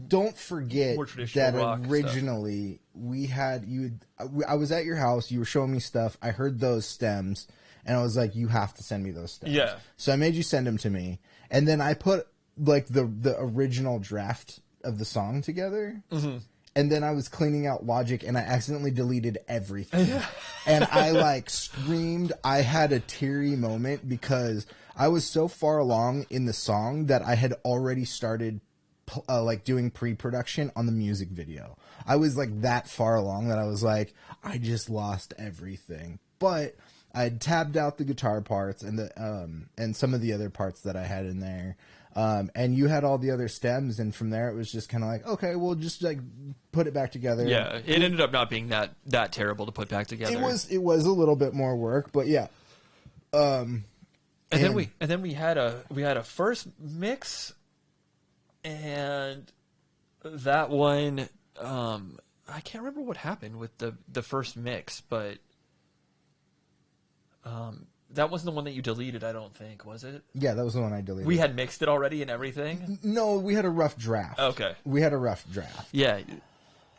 don't forget that stuff. originally we had you. I was at your house. You were showing me stuff. I heard those stems. And I was like, you have to send me those stems. Yeah. So I made you send them to me. And then I put like the original draft of the song together. Mm-hmm. And then I was cleaning out Logic and I accidentally deleted everything. And I like screamed. I had a teary moment because I was so far along in the song that I had already started like doing pre-production on the music video. I was like that far along that I was like, I just lost everything. But I'd tabbed out the guitar parts and some of the other parts that I had in there. And you had all the other stems, and from there it was just kind of like, okay, we'll just like put it back together. Yeah, it ended up not being that terrible to put back together. It was a little bit more work, but yeah. And then we had a first mix, and that one I can't remember what happened with the first mix, but that wasn't the one that you deleted, I don't think, was it? Yeah, that was the one I deleted. We had mixed it already and everything? No, we had a rough draft. Okay. We had a rough draft. Yeah.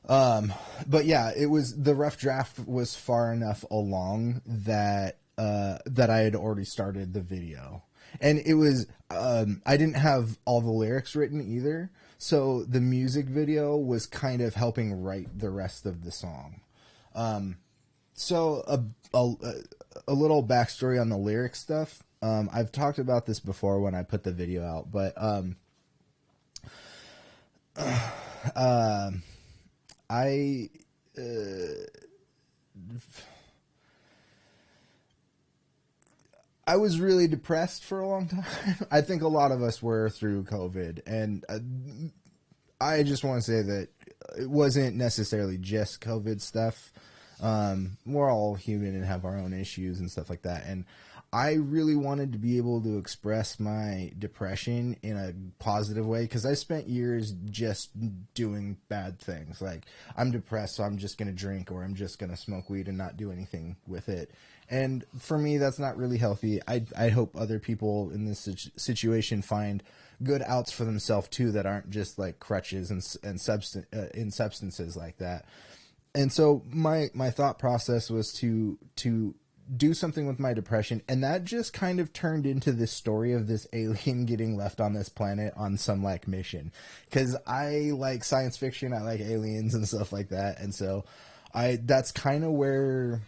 But yeah, the rough draft was far enough along that that I had already started the video. And it was I didn't have all the lyrics written either, so the music video was kind of helping write the rest of the song. So a little backstory on the lyric stuff. I've talked about this before when I put the video out, but I was really depressed for a long time. I think a lot of us were through COVID, and I just want to say that it wasn't necessarily just COVID stuff. We're all human and have our own issues and stuff like that. And I really wanted to be able to express my depression in a positive way, because I spent years just doing bad things. Like, I'm depressed, so I'm just going to drink, or I'm just going to smoke weed and not do anything with it. And for me, that's not really healthy. I hope other people in this situation find good outs for themselves too, that aren't just like crutches and substances like that. And so my thought process was to do something with my depression, and that just kind of turned into this story of this alien getting left on this planet on some like mission, because I like science fiction, I like aliens and stuff like that, and so that's kind of where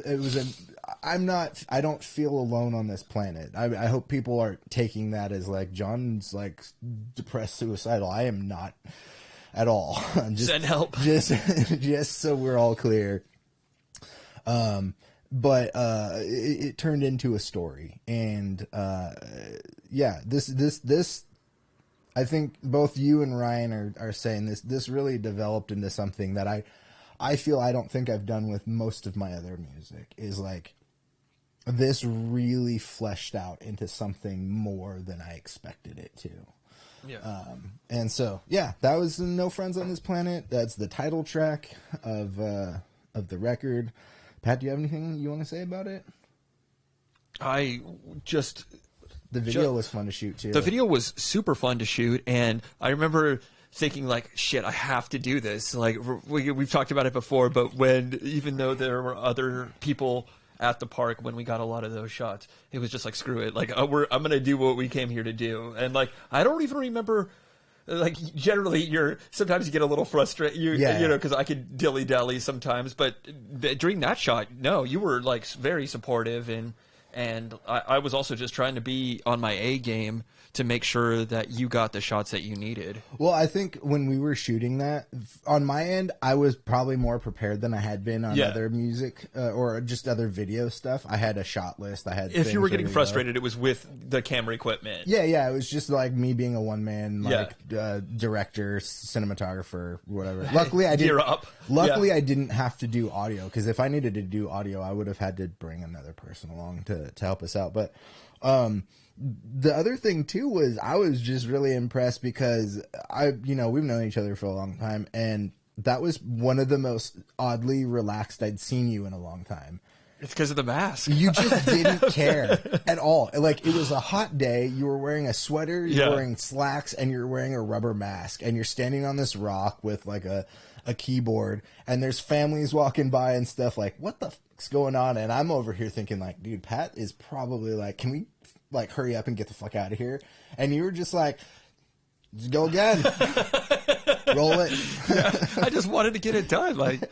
it was. I don't feel alone on this planet. I hope people are taking that as like, John's like depressed, suicidal. I am not at all. Send help. Just so we're all clear. But it turned into a story, and yeah, this I think both you and Ryan are saying this really developed into something that I feel I don't think I've done with most of my other music, is like, this really fleshed out into something more than I expected it to. Yeah. And so, yeah, that was No Friends on This Planet. That's the title track of the record. Pat, do you have anything you want to say about it? The video was fun to shoot too. The video was super fun to shoot, and I remember thinking like, shit, I have to do this. Like, we've talked about it before, but even though there were other people at the park when we got a lot of those shots, it was just like, screw it. Like, I'm going to do what we came here to do. And like, I don't even remember, like, generally sometimes you get a little frustrated, you know, because I could dilly-dally sometimes, but during that shot, no, you were like very supportive, and I was also just trying to be on my A game to make sure that you got the shots that you needed. Well, I think when we were shooting that, on my end, I was probably more prepared than I had been on other music or just other video stuff. I had a shot list. If you were getting frustrated, it was with the camera equipment. Yeah. It was just like me being a one-man, director, cinematographer, whatever. Luckily, I didn't. Luckily, I didn't have to do audio, because if I needed to do audio, I would have had to bring another person along to help us out. But the other thing too was, I was just really impressed because we've known each other for a long time, and that was one of the most oddly relaxed I'd seen you in a long time. It's because of the mask. You just didn't care at all. Like, it was a hot day. You were wearing a sweater, you were wearing slacks, and you're wearing a rubber mask, and you're standing on this rock with like a keyboard, and there's families walking by and stuff. Like, what the fuck's going on? And I'm over here thinking like, dude, Pat is probably like, can we like hurry up and get the fuck out of here? And you were just like, just go again. Roll it. I just wanted to get it done. Like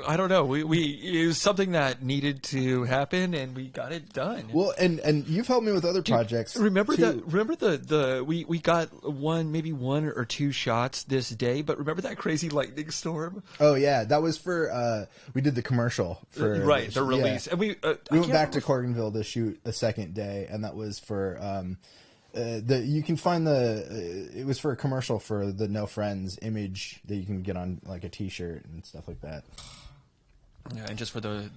I don't know. It was something that needed to happen, and we got it done. Well, and you've helped me with other projects. Remember too. that? Remember we got maybe one or two shots this day, but remember that crazy lightning storm? Oh yeah, that was for we did the commercial for the release, yeah. and we went back to Corganville to shoot a second day, and that was for you can find it was for a commercial for the No Friends image that you can get on like a T-shirt and stuff like that. Yeah, and just for the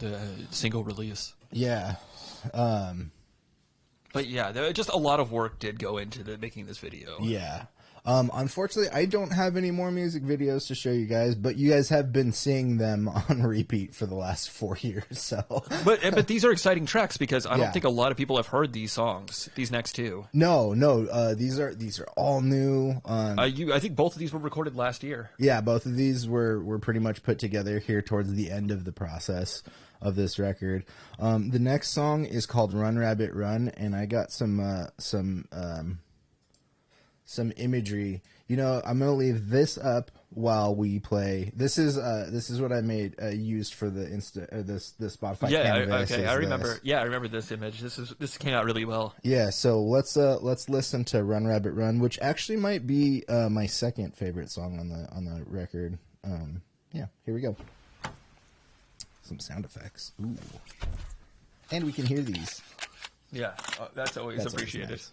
single release. Yeah. But yeah, just a lot of work did go into making this video. Yeah. Unfortunately, I don't have any more music videos to show you guys, but you guys have been seeing them on repeat for the last 4 years. So, but these are exciting tracks because I don't think a lot of people have heard these songs. These next two. No, these are all new. I think both of these were recorded last year. Yeah, both of these were pretty much put together here towards the end of the process of this record. The next song is called "Run Rabbit Run," and I got some imagery. You know, I'm gonna leave this up while we play. This is what I made used for the the Spotify. Yeah, canvas. okay, I remember. Yeah, I remember this image. This came out really well. Yeah, so let's listen to "Run Rabbit Run," which actually might be my second favorite song on the record. Yeah, here we go. Some sound effects. Ooh, and we can hear these. Yeah, that's always appreciated. Always nice.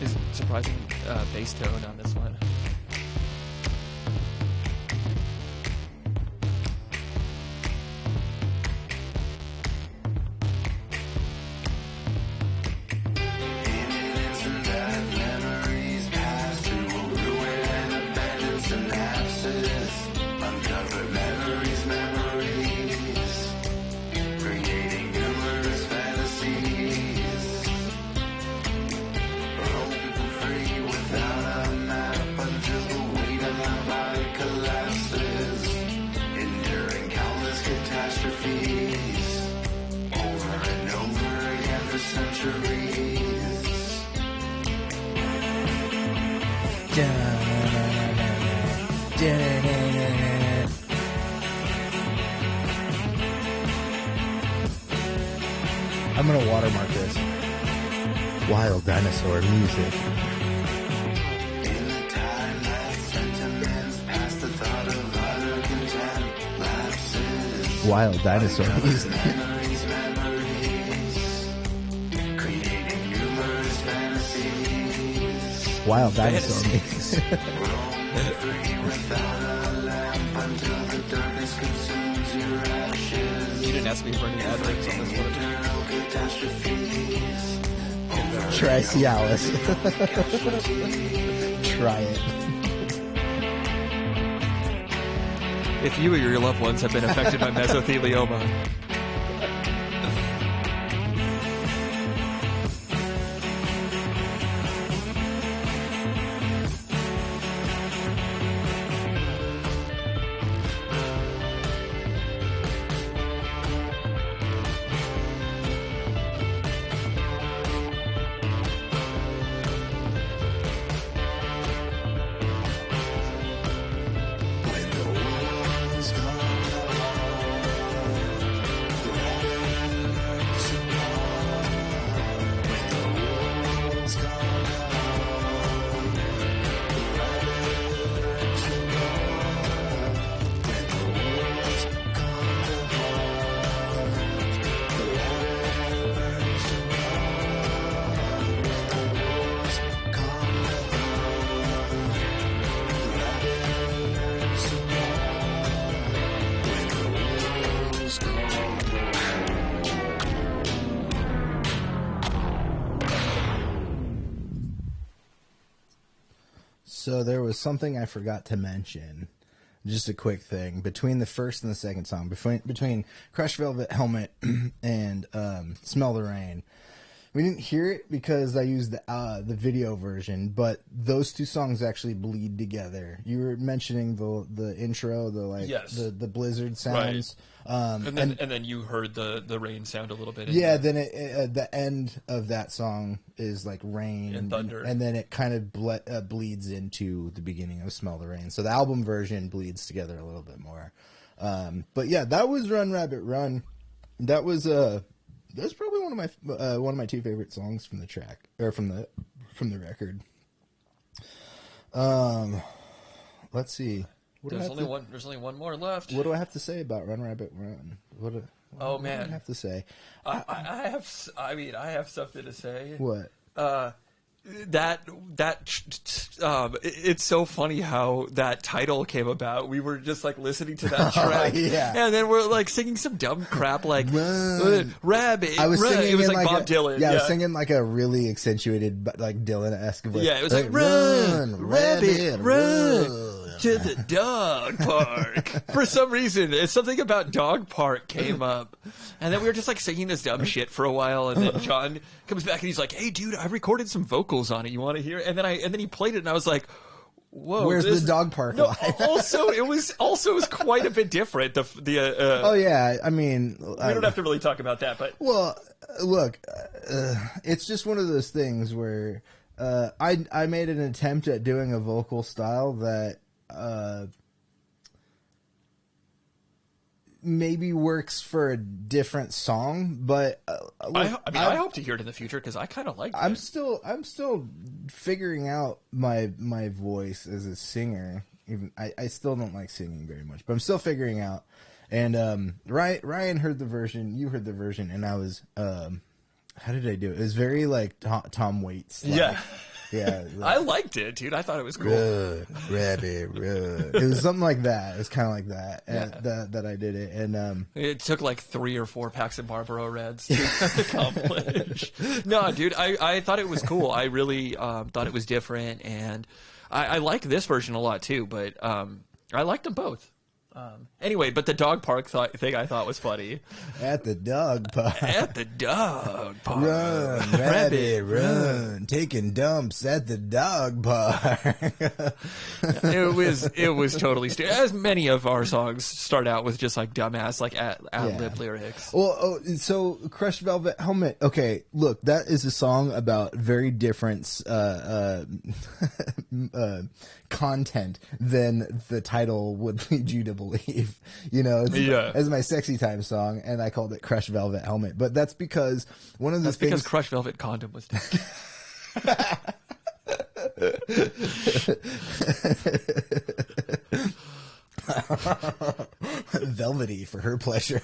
Is surprising bass tone on this one. I'm gonna watermark this. Wild Dinosaur music. Wild Dinosaur music. Wild Dinosaur music. You didn't ask me for any ad breaks on this one. Try Cialis. Try it. If you or your loved ones have been affected by mesothelioma, So there was something I forgot to mention. Just a quick thing. Between the first and the second song, between Crushed Velvet Helmet and Smell the Rain, We didn't hear it because I used the video version, but those two songs actually bleed together. You were mentioning the intro, the blizzard sounds, and then you heard the rain sound a little bit. Yeah, then the end of that song is like rain and thunder, and then it kind of bleeds into the beginning of "Smell the Rain." So the album version bleeds together a little bit more. But yeah, that was "Run Rabbit Run." That was that's probably one of my two favorite songs from the track or from the record. Let's see. There's only one more left. What do I have to say about "Run Rabbit Run"? What do I have to say? I have something to say. What? It's so funny how that title came about. We were just like listening to that track, and then we're like singing some dumb crap like "Rabbit." I was singing. It was like Bob Dylan. Yeah, I was singing like a really accentuated, like Dylan-esque voice. Yeah, it was like "Run, Rabbit, run." To the dog park. For some reason, it's something about dog park came up, and then we were just like singing this dumb shit for a while, and then John comes back and he's like, "Hey, dude, I recorded some vocals on it. You want to hear it?" And then he played it, and I was like, "Whoa, where's the dog park?" No, it was quite a bit different. Oh yeah, I mean, we don't have to really talk about that, but look, it's just one of those things where I made an attempt at doing a vocal style that. Maybe works for a different song, but I hope to hear it in the future because I kind of like it. I'm still figuring out my voice as a singer. Even I still don't like singing very much, but I'm still figuring out. And Ryan heard the version, you heard the version, and I was how did I do it? It was very like Tom Waits. Yeah. Yeah, I liked it, dude. I thought it was cool. Run, rabbit, run. It was something like that. It was kind of like that, that I did it, and it took like 3 or 4 packs of Marlboro Reds to accomplish. No, dude, I thought it was cool. I really thought it was different, and I like this version a lot too. But I liked them both. Anyway, but the dog park thing I thought was funny. At the dog park. At the dog park. Run, rabbit, run. Taking dumps at the dog park. It was totally stupid. As many of our songs start out with just like dumbass, like ad-lib lyrics. Well, so Crushed Velvet Helmet. Okay, look, that is a song about very different content than the title would lead you to believe. You know, it's my sexy time song, and I called it Crushed Velvet Helmet. But that's because one of the things... because Crushed Velvet Condom was taken. Velvety for her pleasure.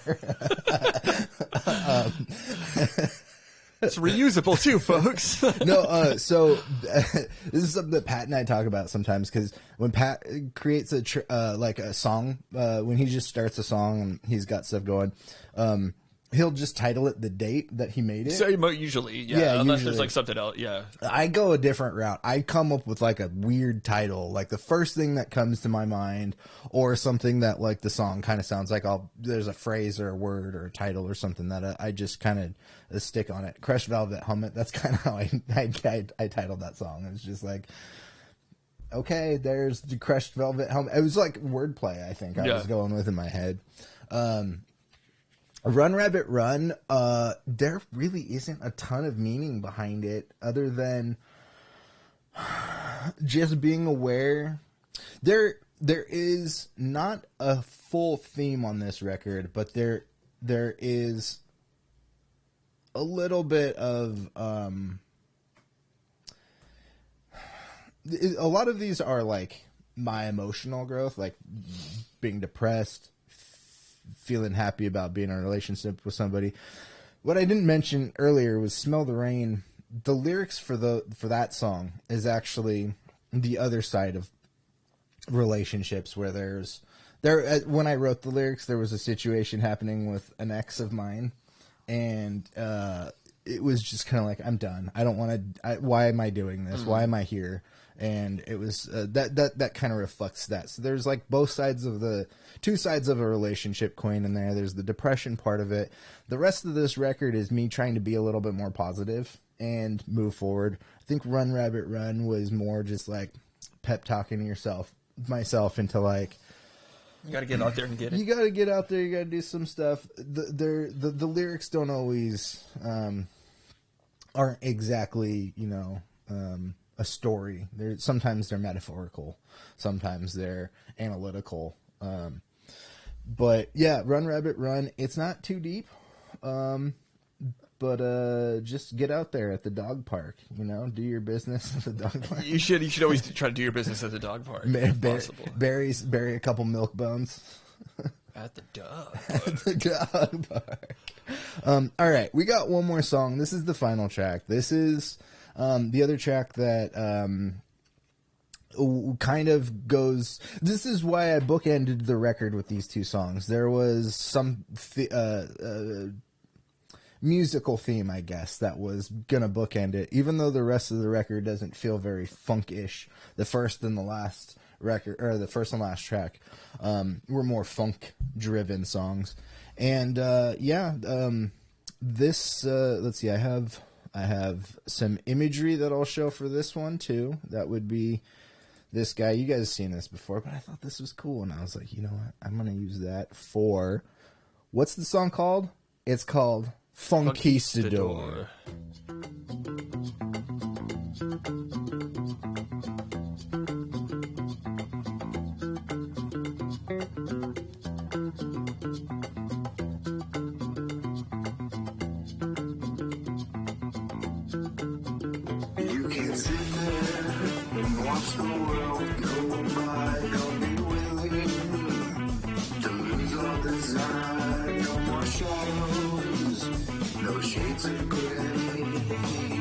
It's reusable too, folks. No, so this is something that Pat and I talk about sometimes, because when Pat creates a song, when he just starts a song and he's got stuff going, he'll just title it the date that he made it. So usually, unless there's like something else, I go a different route. I come up with like a weird title, like the first thing that comes to my mind, or something that like the song kind of sounds like. There's a phrase or a word or a title or something that I just kind of stick on it. Crushed Velvet Helmet. That's kind of how I titled that song. It was just like, okay, there's the Crushed Velvet Helmet. It was like wordplay, I think I was going with in my head. Run Rabbit Run, there really isn't a ton of meaning behind it other than just being aware. There is not a full theme on this record, but there is a little bit of a lot of these are like my emotional growth, like being depressed, feeling happy about being in a relationship with somebody. What I didn't mention earlier was Smell the Rain. The lyrics for that song is actually the other side of relationships, where when I wrote the lyrics, there was a situation happening with an ex of mine, and it was just kind of like, I'm done. I don't want to. Why am I doing this? Why am I here? And it was that kind of reflects that. So there's like two sides of a relationship coin in there. There's the depression part of it. The rest of this record is me trying to be a little bit more positive and move forward. I think Run Rabbit Run was more just like pep talking myself into like, you got to get out there and get it. You got to get out there. You got to do some stuff. The lyrics don't always aren't exactly, a story. Sometimes they're metaphorical. Sometimes they're analytical. But yeah, Run Rabbit Run. It's not too deep. But just get out there at the dog park, do your business at the dog park. You should always try to do your business at the dog park. Bury a couple milk bones. At the dog park. At the dog park. All right, we got one more song. This is the final track. This is the other track that kind of goes. This is why I bookended the record with these two songs. There was some musical theme, I guess, that was gonna bookend it, even though the rest of the record doesn't feel very funk-ish. The first and last track were more funk-driven songs, and this let's see, I have some imagery that I'll show for this one too. That would be this guy. You guys have seen this before, but I thought this was cool, and I was like, you know what, I'm gonna use that for, what's the song called? It's called Funkistador. You can't sit there and watch the world go by. Don't be willing to lose all desire. No more shadows, no shades of gray.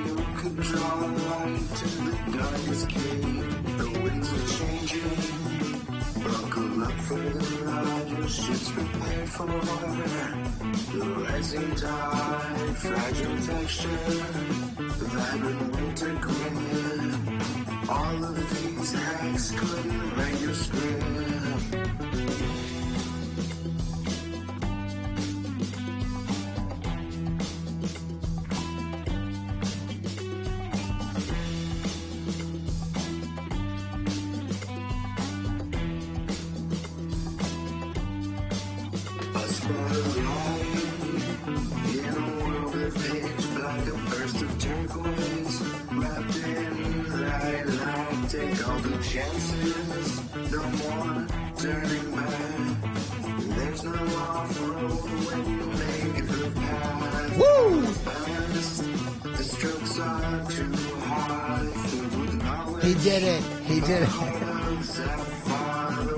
You could draw a light to the darkest cave. The winds are changing. Buckle up for the ride. Your ship's prepared for the rising tide. Fragile texture, vibrant winter grin. All of these hacks couldn't write your script. Chances, no more turning back. There's no off-road when you make the path. Woo! The strokes are too high. He did it.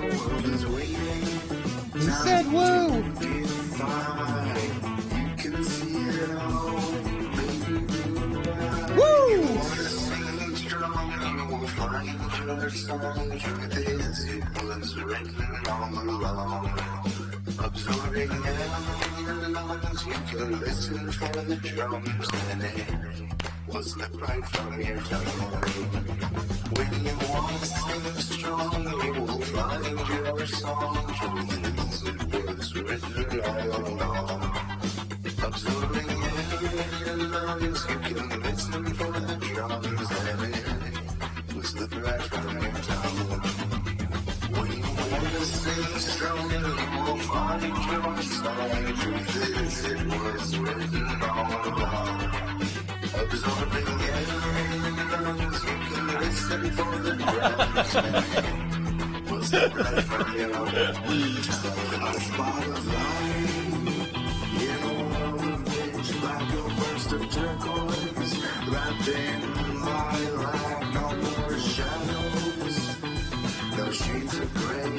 The world is waiting. He said woo! You can see it all, baby. Woo! Another song, truth is, it was written all along. Absorbing melodies, you can listen for the drums, and it was the pride from your tongue. When you want to sing strong, you will find your song. Truth is, it was written all along. Absorbing melodies, you can listen for the drums, and it was the thread from your tongue. When you want to sing strong, you will find your song. Truth is, it was written all along. Absorbing melodies, you can listen for the drums. Was the thread from your tongue. A spot of light in a world of pitch, like a burst of turquoise, wrapped in lilac. Shadows, no shades of gray.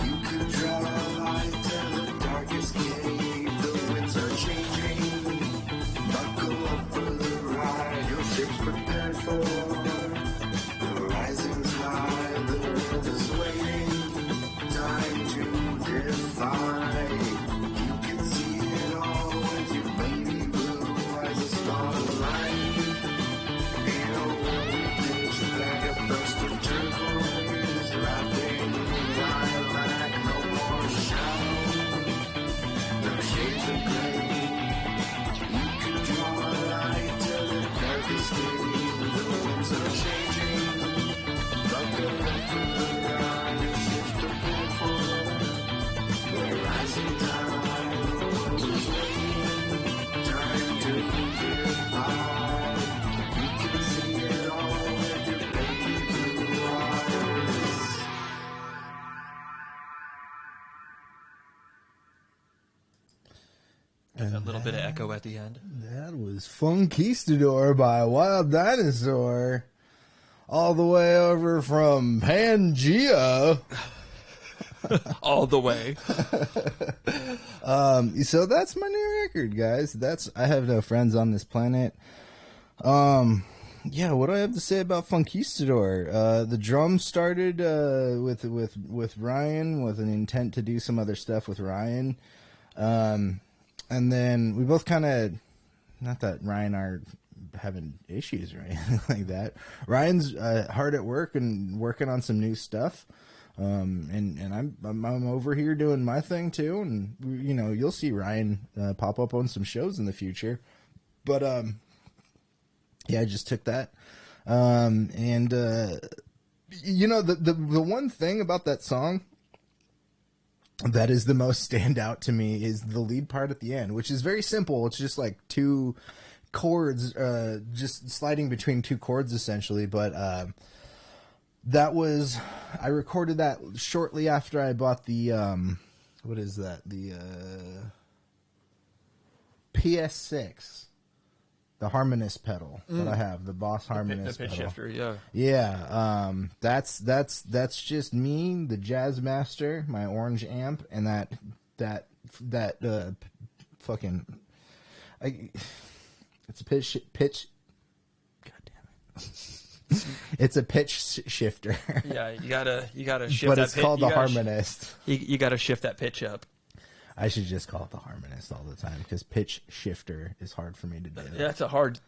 You could draw a light to the darkest cave. The winds are changing. Buckle up for the ride. Your ship's prepared for the rising tide. The world is waiting. Time to defy. You can see it all with your baby blue eyes of starlight. little bit of echo at the end. That was Funkistador by Wild Dinosaur. All the way over from Pangea. All the way. So that's my new record, guys. I Have No Friends on This Planet. Yeah, what do I have to say about Funkistador? The drums started with Ryan, with an intent to do some other stuff with Ryan. And then we both kind of, not that Ryan are having issues or anything like that. Ryan's hard at work and working on some new stuff. And I'm over here doing my thing too. And, you know, you'll see Ryan pop up on some shows in the future. But, yeah, I just took that. You know, the one thing about that song that is the most standout to me is the lead part at the end, which is very simple. It's just like two chords, just sliding between two chords essentially. But that was, I recorded that shortly after I bought the, what is that? The PS6. The harmonist pedal that I have, the Boss harmonist the pitch pedal. shifter, yeah. Yeah, that's just me, the Jazz Master, my orange amp, and that fucking, it's a pitch. God damn it! It's a pitch shifter. Yeah, you gotta shift. But that it's called the harmonist. You gotta shift that pitch up. I should just call it the harmonist all the time because pitch shifter is hard for me to do. That's a hard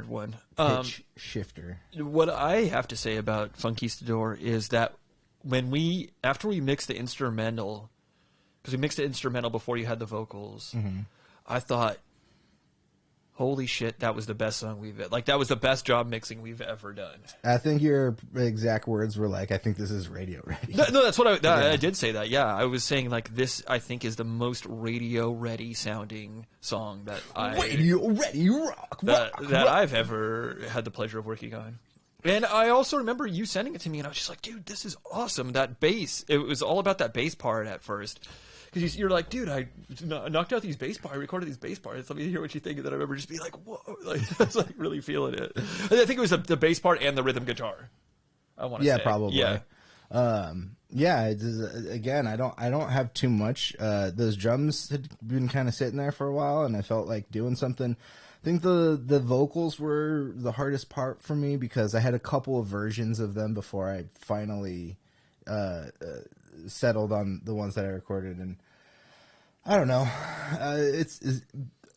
one. Pitch shifter. What I have to say about Funkistador is that after we mixed the instrumental, because we mixed the instrumental before you had the vocals, I thought, holy shit, that was the best song that was the best job mixing we've ever done. I think your exact words were like, I think this is radio ready. No, that's what I did say that. Yeah, I was saying like this, I think, is the most radio ready sounding song that Radio ready rock I've ever had the pleasure of working on. And I also remember you sending it to me, and I was just like, dude, this is awesome. That bass, it was all about that bass part at first. Because you're like, dude, I knocked out these bass parts, I recorded these bass parts. Let me hear what you think. And then I remember just being like, whoa. Like, I was like really feeling it. And I think it was the bass part and the rhythm guitar. I want to say. Yeah, probably. Yeah. Again, I don't have too much. Those drums had been kind of sitting there for a while, and I felt like doing something. I think the vocals were the hardest part for me because I had a couple of versions of them before I finally settled on the ones that I recorded, and I don't know.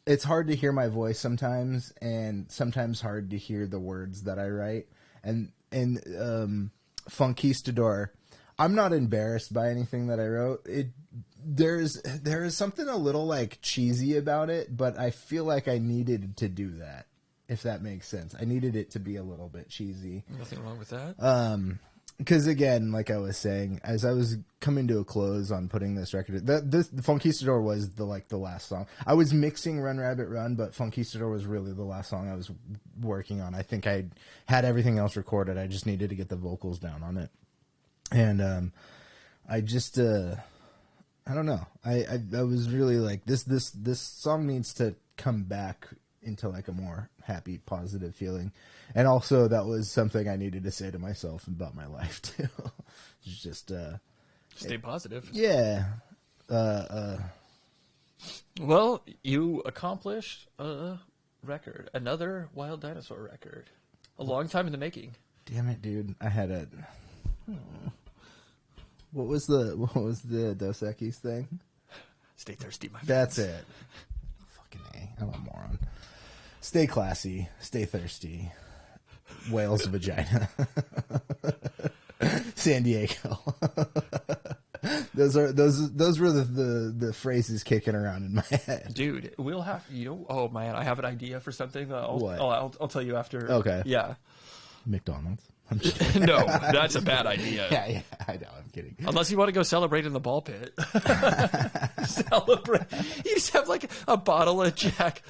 It's hard to hear my voice sometimes, and sometimes hard to hear the words that I write. And Funkistador, I'm not embarrassed by anything that I wrote. There is something a little like cheesy about it, but I feel like I needed to do that, if that makes sense. I needed it to be a little bit cheesy. Nothing wrong with that. Because again, like I was saying, as I was coming to a close on putting this record, the Funkistador was the last song. I was mixing Run Rabbit Run, but Funkistador was really the last song I was working on. I think I had everything else recorded. I just needed to get the vocals down on it, and I just I don't know. I was really like this song needs to come back into like a more happy, positive feeling. And also that was something I needed to say to myself about my life too. It's just stay positive. Yeah. Well, you accomplished a record, another Wild Dinosaur record. A long time in the making. Damn it, dude. I had a What was the Dos Equis thing? Stay thirsty, my friend. That's it. Fucking A. I'm a moron. Stay classy. Stay thirsty. Whale's vagina. San Diego. Those were the phrases kicking around in my head. Dude, we'll have oh man, I have an idea for something. What? I'll tell you after. Okay. Yeah. McDonald's. I'm kidding. No, that's a bad idea. Yeah, I know. I'm kidding. Unless you want to go celebrate in the ball pit. Celebrate. You just have like a bottle of Jack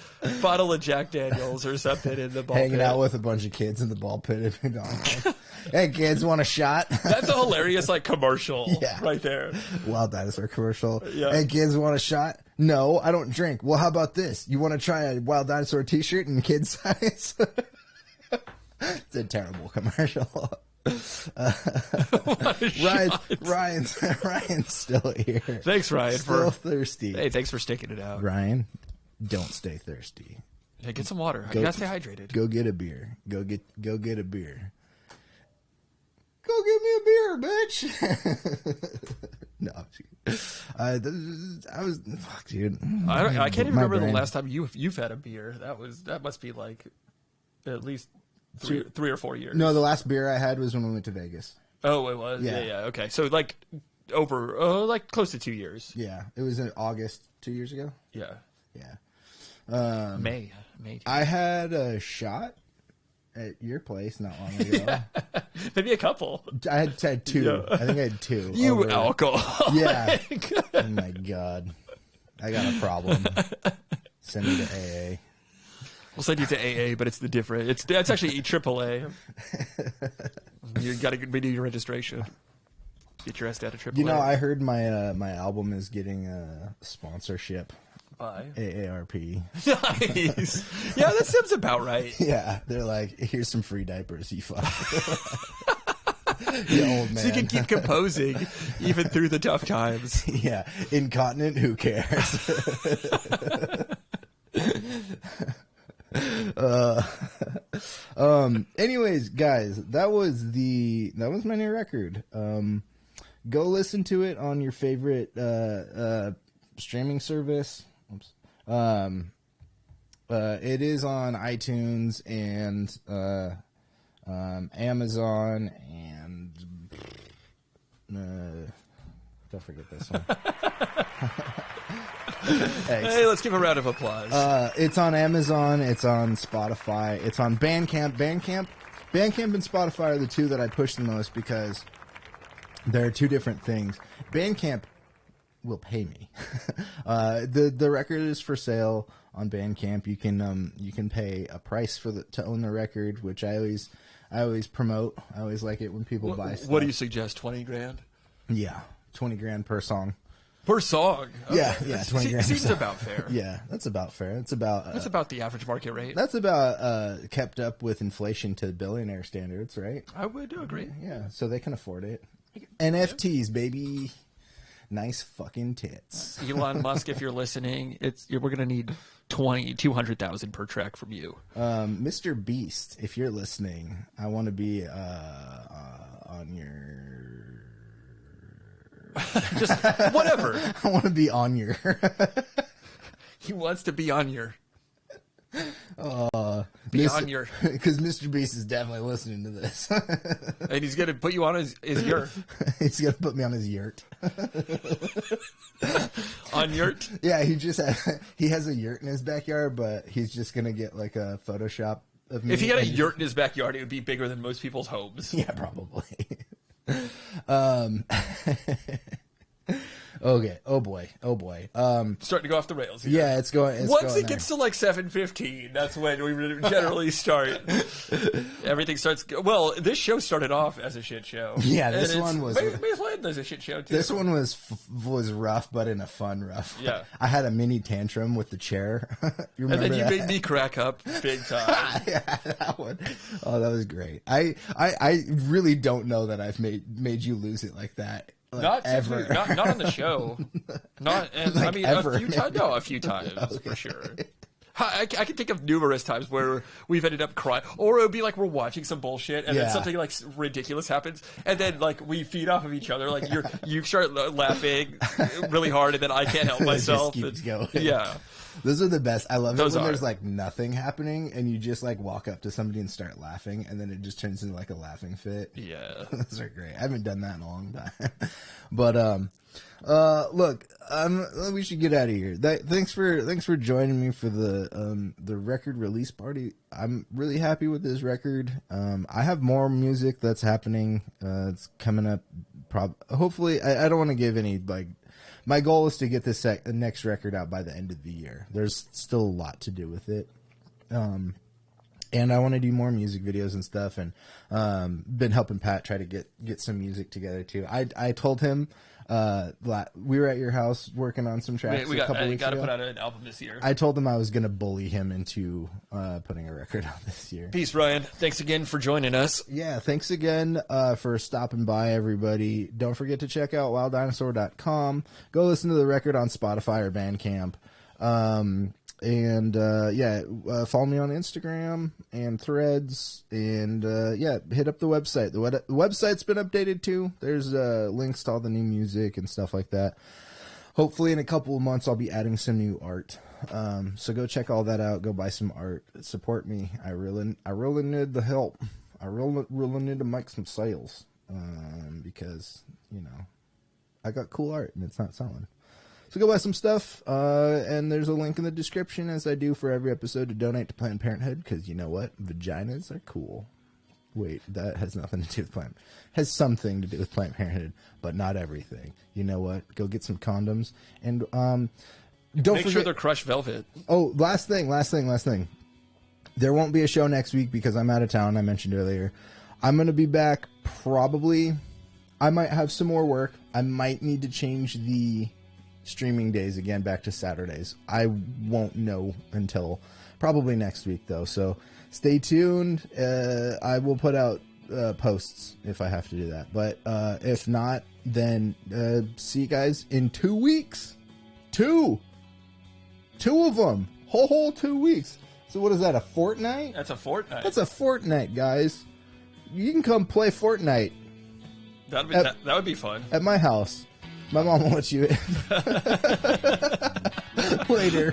Daniels or something in the ball pit. Hanging out with a bunch of kids in the ball pit at McDonald's. Hey, kids, want a shot? That's a hilarious like commercial Yeah. right there. Wild Dinosaur commercial. Yeah. Hey, kids, want a shot? No, I don't drink. Well, how about this? You want to try a Wild Dinosaur t-shirt in kid size? It's a terrible commercial. Ryan's still here. Thanks, Ryan. Still thirsty. Hey, thanks for sticking it out. Ryan, don't stay thirsty. Hey, get some water. You gotta stay hydrated. Go get a beer. Go get a beer. Go get me a beer, bitch. No, I was fuck, dude. I can't even My remember brain. the last time you've had a beer. That must be like at least three or 4 years. No, the last beer I had was when we went to Vegas. Oh, it was. Yeah. Yeah. Okay, so like over like close to 2 years. Yeah, it was in August 2 years ago. Yeah. Yeah. May. I had a shot at your place not long ago. Maybe a couple. I had two. Yeah. I think I had two. You over- alcohol. Yeah. Oh my god. I got a problem. Send me to AA. We'll send you to AA, but it's the different. It's actually AAA. You got to renew your registration. Get your ass down to AAA. You know, I heard my my album is getting a sponsorship. Bye. AARP. Nice. Yeah, that sounds about right. Yeah, they're like, here's some free diapers, you fuck. You old man. So you can keep composing even through the tough times. Yeah, incontinent, who cares? Anyways, guys, that was my new record. Go listen to it on your favorite streaming service. Oops. It is on iTunes and Amazon and don't forget this one. Hey, let's give a round of applause. It's on Amazon. It's on Spotify. It's on Bandcamp. Bandcamp and Spotify are the two that I push the most because they're two different things. Bandcamp will pay me. The record is for sale on Bandcamp. You can pay a price to own the record, which I always promote. I always like it when people buy stuff. What do you suggest? 20 grand? Yeah, 20 grand per song. Per song? Okay. Yeah, 20 grand. Seems about fair. Yeah, that's about fair. That's about the average market rate. That's about kept up with inflation to billionaire standards, right? I would agree. Yeah, so they can afford it. NFTs, baby. Nice fucking tits. Elon Musk, if you're listening, we're going to need 200,000 per track from you. Mr. Beast, if you're listening, I want to be on your... Just whatever. I want to be on your... He wants to be on your... Because Mr. Beast is definitely listening to this. And he's going to put you on his yurt. He's going to put me on his yurt. On yurt? Yeah, he has a yurt in his backyard, but he's just going to get like a Photoshop of me. If he had a yurt in his backyard, it would be bigger than most people's homes. Yeah, probably. Okay. Oh boy. Starting to go off the rails here. Yeah, it's going. Once it gets to like 7:15, that's when we generally start. Everything starts. Well, this show started off as a shit show. Yeah, this one was. There's a shit show too. This one was rough, but in a fun rough. Yeah. I had a mini tantrum with the chair. You remember and then you that? made me crack up big time. Yeah, that one. Oh, that was great. I really don't know that I've made you lose it like that. Like, not ever. Not on the show. Not. And, Like I mean, ever. a few times. No, a few times for sure. I can think of numerous times where we've ended up crying, or it would be like we're watching some bullshit, and then something like ridiculous happens, and then like we feed off of each other. Like you start laughing really hard, and then I can't help myself. It just keeps going. Yeah. Those are the best. I love it Those when are. there's like nothing happening and you just like walk up to somebody and start laughing and then it just turns into like a laughing fit. Yeah. Those are great. I haven't done that in a long time. But Look, we should get out of here. Thanks for joining me for the record release party. I'm really happy with this record. I have more music that's happening. It's coming up. Hopefully, I don't want to give any like. My goal is to get this next record out by the end of the year. There's still a lot to do with it. And I want to do more music videos and stuff, and been helping Pat try to get some music together too. I told him we were at your house working on some tracks We a couple weeks got to ago. put out an album this year. I told him I was going to bully him into putting a record out this year. Peace, Ryan. Thanks again for joining us. Yeah, thanks again for stopping by, everybody. Don't forget to check out wilddinosaur.com. Go listen to the record on Spotify or Bandcamp. Follow me on Instagram and Threads, and hit up the website. The website's been updated too. There's links to all the new music and stuff like that. Hopefully in a couple of months I'll be adding some new art. So go check all that out. Go buy some art. Support me. I really need the help. I really need to make some sales because I got cool art and it's not selling. So go buy some stuff, and there's a link in the description, as I do for every episode, to donate to Planned Parenthood, because you know what? Vaginas are cool. Wait, that has nothing to do with Planned Parenthood. Has something to do with Planned Parenthood, but not everything. You know what? Go get some condoms, and don't Make sure they're crushed velvet. Oh, last thing. There won't be a show next week because I'm out of town, I mentioned earlier. I'm going to be back probably. I might have some more work. I might need to change the streaming days again back to Saturdays. I won't know until probably next week though, so stay tuned. I will put out posts if I have to do that, but if not, then see you guys in 2 weeks. Two of them, whole 2 weeks. So what is that, a fortnight? That's a fortnight. That's a fortnight, guys. You can come play Fortnite that would be fun at my house. My mom will let you in. Later.